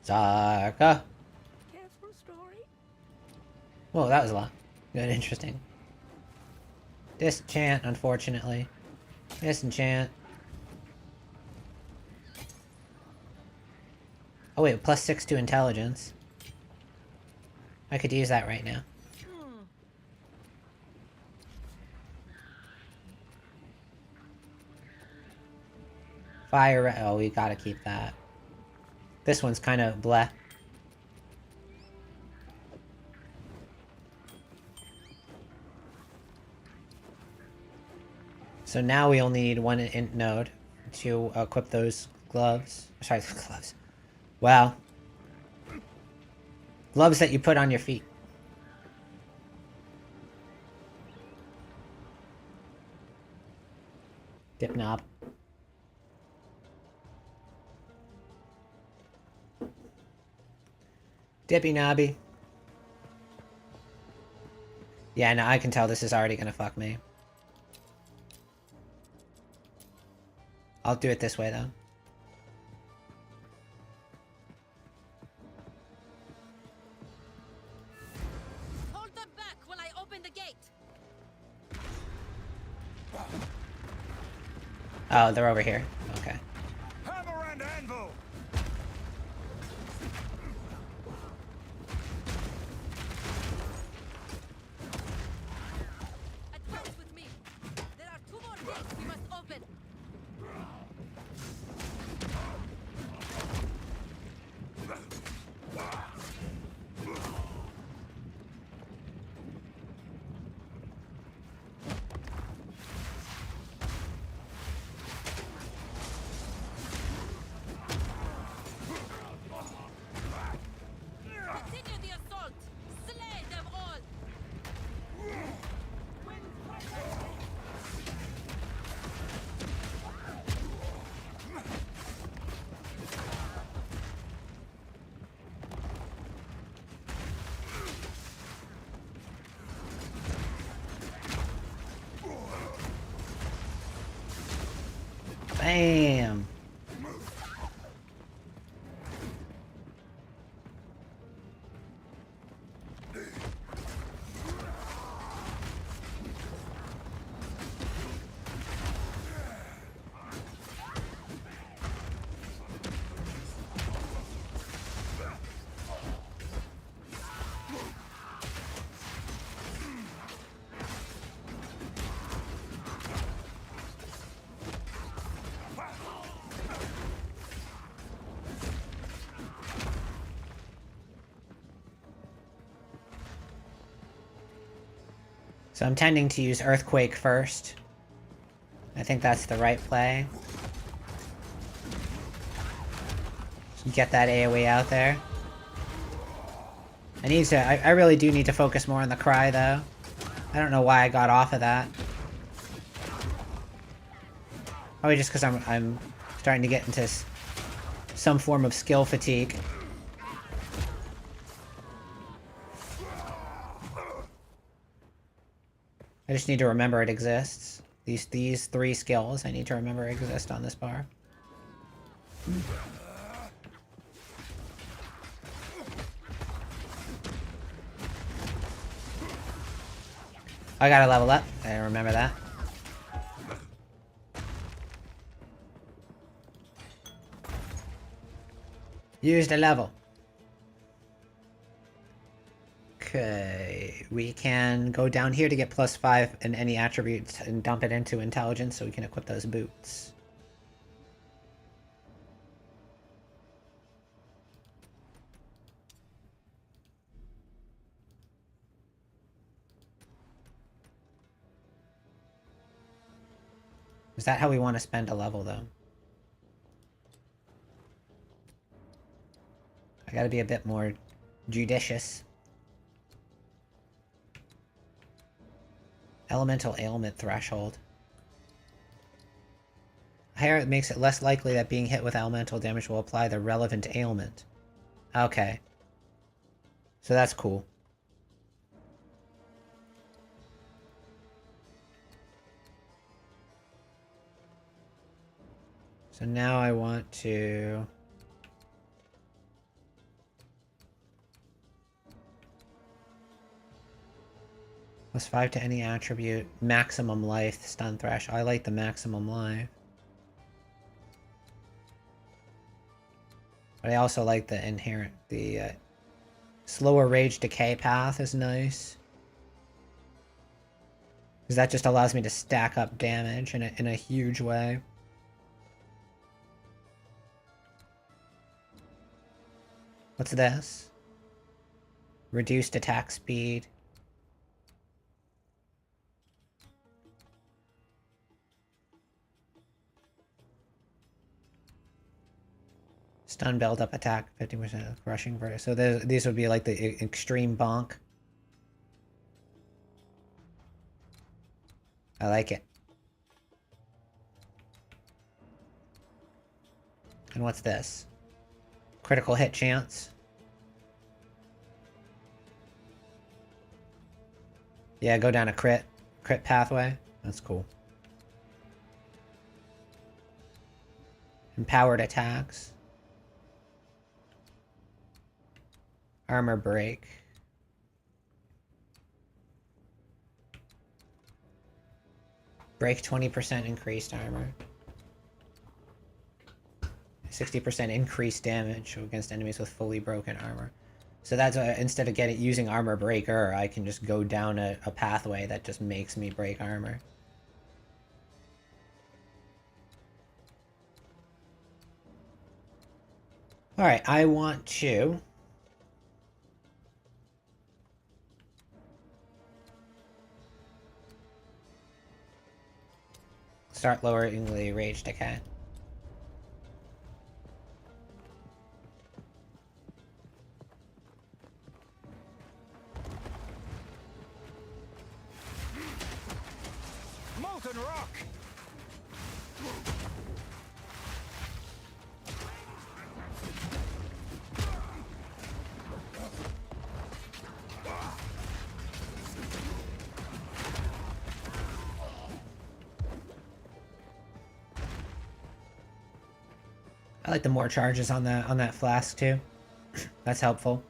Zarka. Cares for a story? Whoa, that was a lot. Good, interesting. Disenchant, unfortunately. Disenchant. Oh wait, +6 to intelligence. I could use that right now. Fire. Oh, we gotta keep that. This one's kind of bleh. So now we only need one int node to equip those gloves. Sorry, gloves. Wow. Gloves that you put on your feet. Dip knob. Dippy knobby. Yeah, no, I can tell this is already gonna fuck me. I'll do it this way, though. Hold them back while I open the gate. Oh, they're over here. Okay. Hammer and anvil! Advance with me. There are 2 more gates we must open. Continue the assault. Slay them all. Bam! So I'm tending to use Earthquake first. I think that's the right play. Get that AoE out there. I really do need to focus more on the cry, though. I don't know why I got off of that. Probably just because I'm starting to get into some form of skill fatigue. I just need to remember it exists. These 3 skills I need to remember exist on this bar. I gotta level up. I remember that. Use the level. Okay, we can go down here to get +5 in any attributes and dump it into intelligence so we can equip those boots. Is that how we want to spend a level, though? I gotta be a bit more judicious. Elemental ailment threshold. Higher it makes it less likely that being hit with elemental damage will apply the relevant ailment. Okay. So that's cool. So now I want to... +5 to any attribute. Maximum life, stun thresh. I like the maximum life. But I also like the inherent... The slower rage decay path is nice. Because that just allows me to stack up damage in a huge way. What's this? Reduced attack speed. Stun build up attack, 50% of crushing versus. So these would be like the extreme bonk. I like it. And what's this? Critical hit chance. Yeah, go down a crit pathway. That's cool. Empowered attacks. Armor break. Break 20% increased armor. 60% increased damage against enemies with fully broken armor. So that's instead of using armor breaker, I can just go down a pathway that just makes me break armor. Alright, I want to... start lowering the rage decay. Molten rock! I like the more charges on that flask too. That's helpful.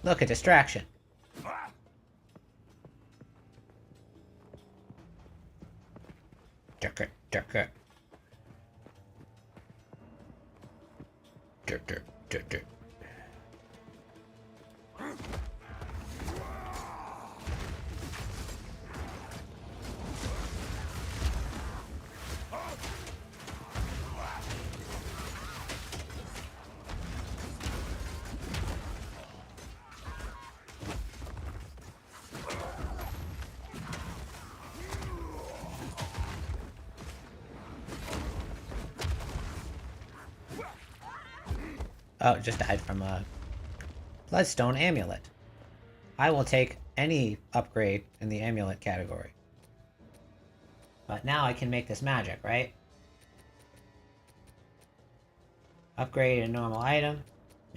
Look, a distraction. Duck it, duck it. Duck it, duck it. Oh, just died from a Bloodstone Amulet. I will take any upgrade in the amulet category. But now I can make this magic, right? Upgrade a normal item.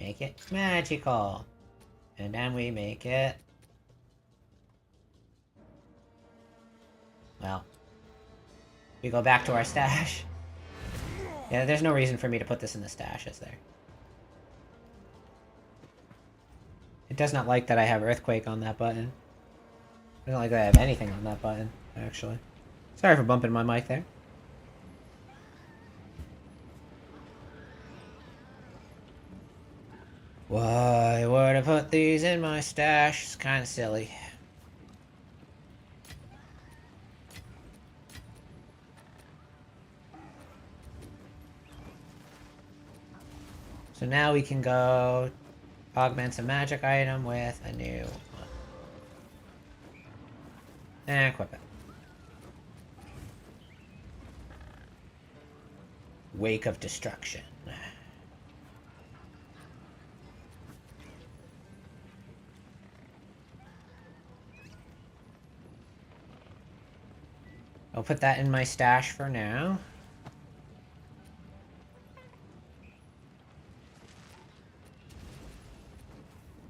Make it magical. And then we make it... Well. We go back to our stash. Yeah, there's no reason for me to put this in the stash, is there? It does not like that I have Earthquake on that button. It doesn't like that I have anything on that button, actually. Sorry for bumping my mic there. Why would I put these in my stash? It's kind of silly. So now we can go augment a magic item with a new one. And equip it. Wake of Destruction. I'll put that in my stash for now.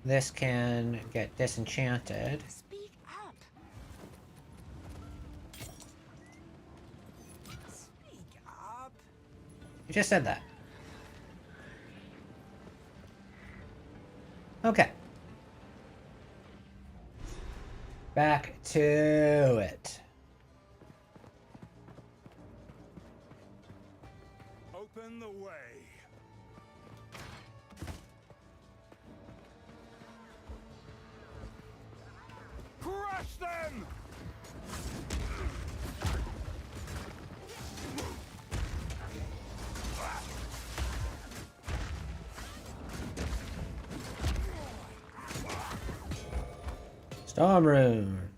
This can get disenchanted. Speak up. Speak up. You just said that. Okay. Back to it. Open the way. Crush them! Storm Rune.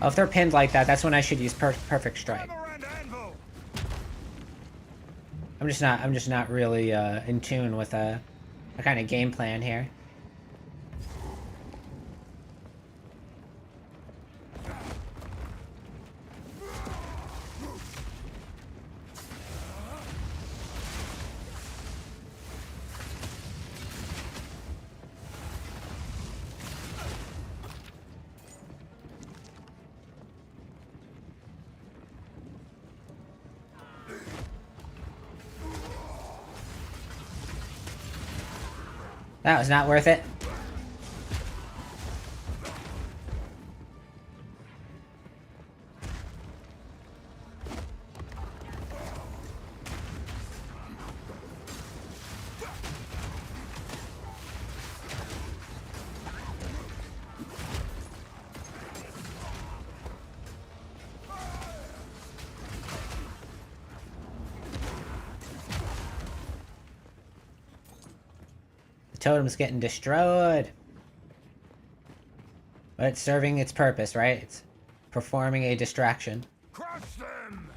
Oh, if they're pinned like that, that's when I should use Perfect Strike. I'm just not really in tune with a kind of game plan here. That was not worth it. Totem's getting destroyed. But it's serving its purpose, right? It's performing a distraction. Crush them!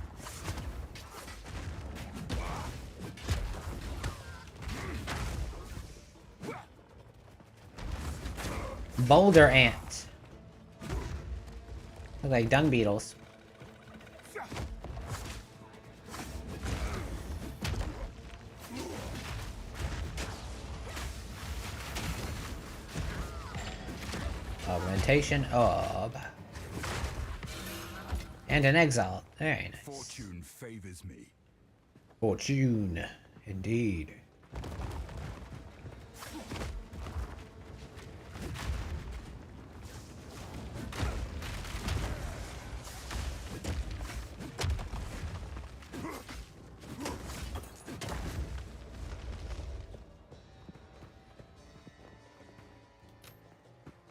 Boulder ants. Look like dung beetles. Augmentation of. And an exile. Very nice. Fortune favors me. Fortune, indeed.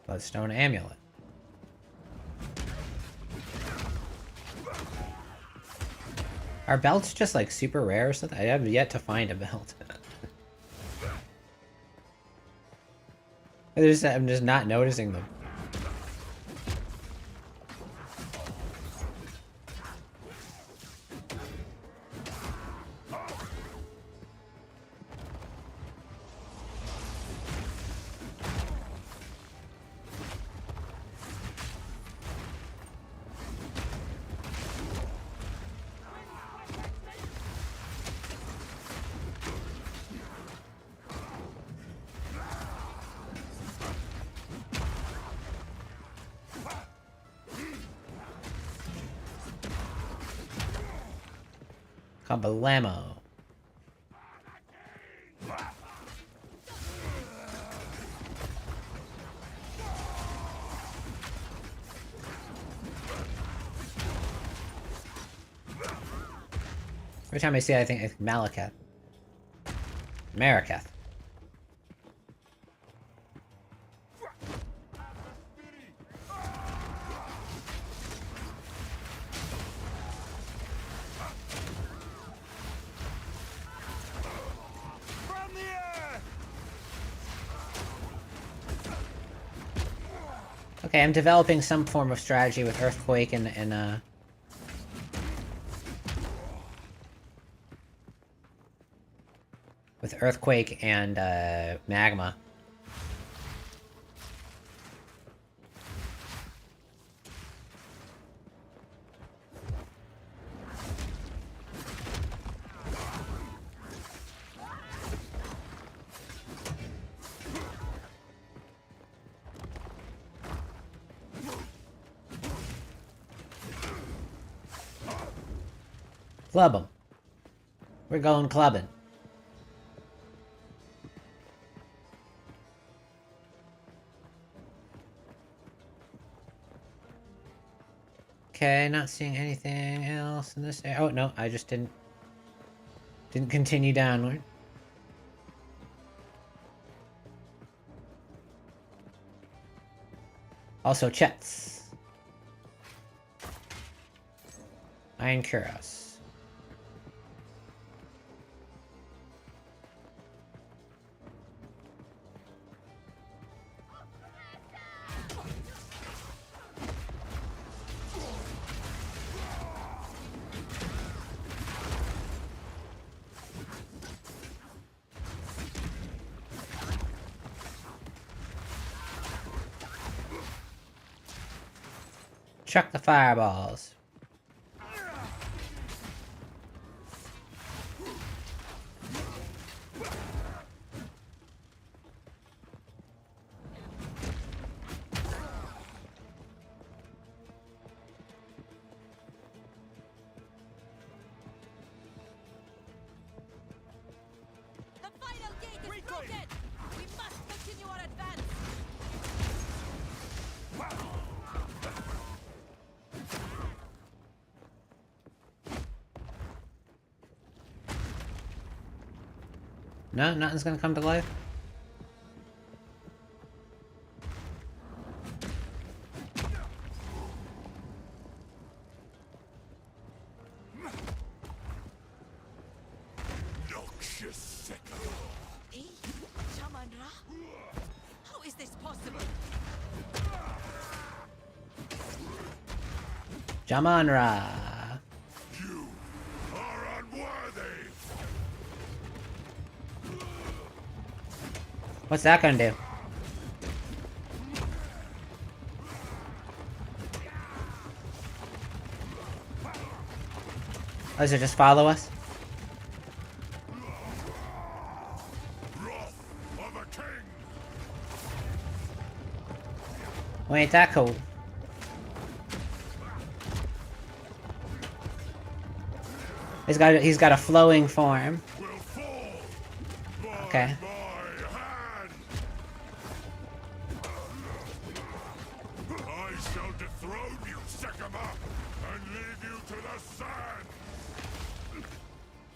Bloodstone amulet. Are belts just like super rare or something? I have yet to find a belt. I'm just not noticing them. Kabalamo. Every time I see it, I think it's Malakath. Marakath. Okay, I'm developing some form of strategy with Earthquake and with Earthquake and Magma. Club 'em. We're going clubbing. Okay, not seeing anything else in this area. Oh no, I just didn't continue downward. Also, Chets. Iron Kuros. Chuck the fireballs. The final gate is broken! We must continue our advance! No, nothing's gonna come to life. Hey, Shaman-Ra? How is this possible? Jamanra. You are unworthy. What's that gonna do? Oh, does it just follow us? Wrath of a king. Well, ain't that cool? He's got a flowing form. Okay. I shall dethrone you, Sekima, and leave you to the sand.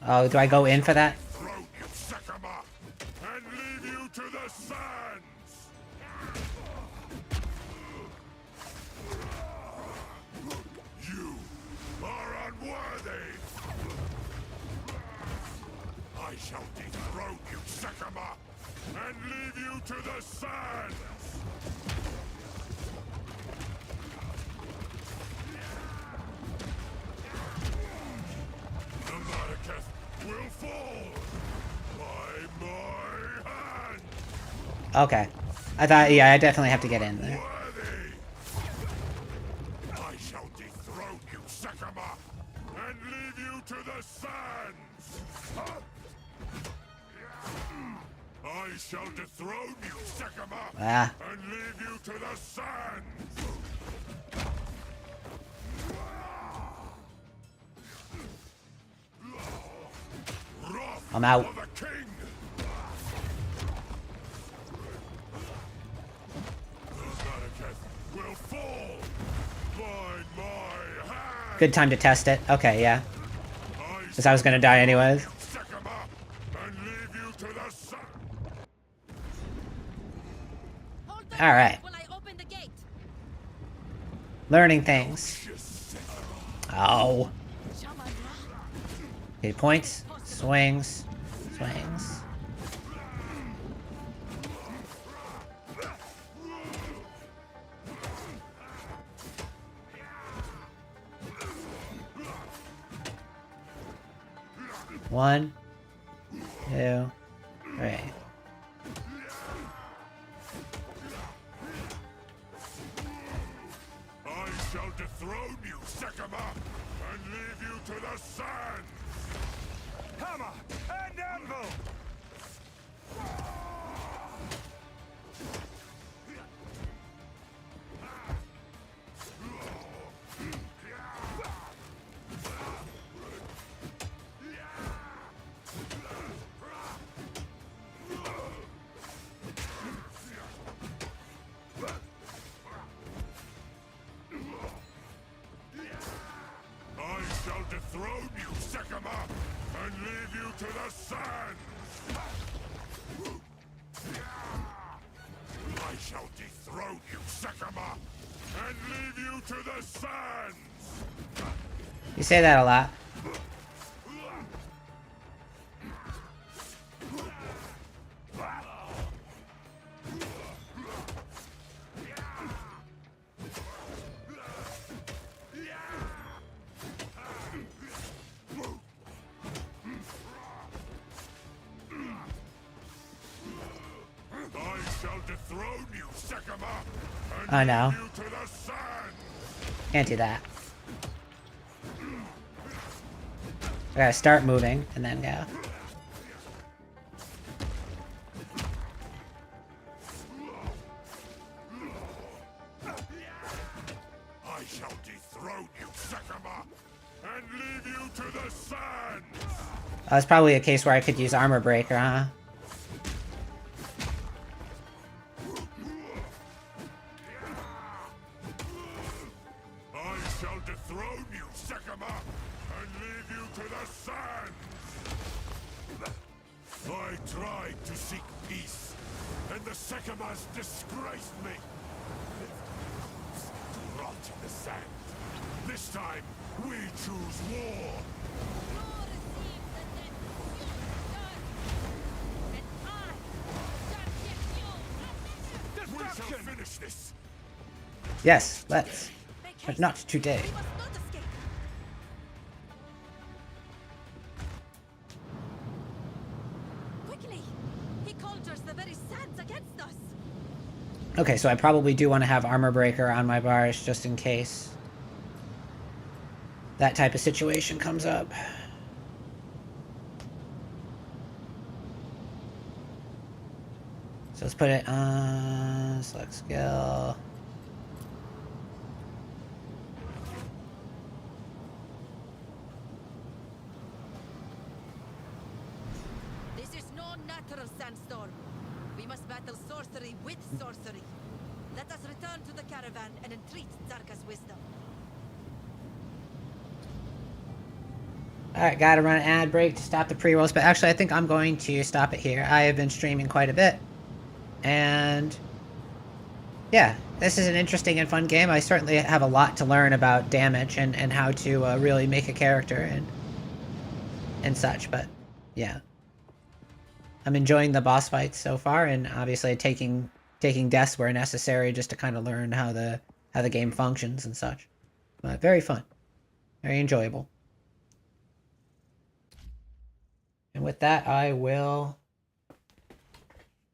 Oh, do I go in for that? Dethrone you, Sekima, and leave you to the sands. You are unworthy. I shall dethrone you, Sekima, and leave you to the sands. The Marraketh will fall by my hand. Okay. I thought, yeah, I definitely have to get in there. Worthy. I shall dethrone you, Sekima, and leave you to the sands. I shall dethrone you, Sekima, Ah. and leave you to the sands. Wrath I'm out. of the king. The Marraketh will fall by my hand. Good time to test it. Okay, yeah. Because I was gonna die anyways. Sekima, and leave you to the sun. Alright. Will I open the gate? Learning things. Oh. Okay, points. Swings. Swings. One, two, three. I shall dethrone you, Sekima, and leave you to the sands. Hammer and anvil. I shall dethrone you, Sekima, and leave you to the sands. I shall dethrone you, Sekima, and leave you to the sands. You say that a lot. I shall dethrone you, Sekima, and I know. leave you to the sands. Can't do that. I gotta start moving and then go. I shall dethrone you, Sekima, and leave you to the sands. That's probably a case where I could use armor breaker, huh? I shall dethrone you, Sekima, and leave you to the sands. I tried to seek peace, and the Sekimas disgraced me. Rot in the sand. This time, we choose war. We shall finish this. Yes, let's. But not today. We must not escape. Quickly! He conjures the very sands against us. Okay, so I probably do want to have armor breaker on my bars just in case that type of situation comes up. So let's put it on select skill. unnatural sandstorm. We must battle sorcery with sorcery. Let us return to the caravan and entreat Zarka's wisdom. Alright, gotta run an ad break to stop the pre-rolls, but actually I think I'm going to stop it here. I have been streaming quite a bit. And yeah, this is an interesting and fun game. I certainly have a lot to learn about damage and how to really make a character and such, but yeah. I'm enjoying the boss fights so far, and obviously taking deaths where necessary just to kind of learn how the game functions and such. But very fun. Very enjoyable. And with that, I will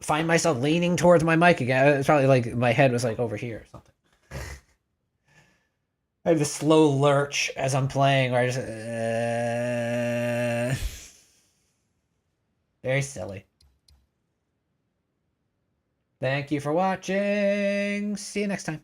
find myself leaning towards my mic again. It's probably like my head was like over here or something. I have this slow lurch as I'm playing where I just... Very silly. Thank you for watching. See you next time.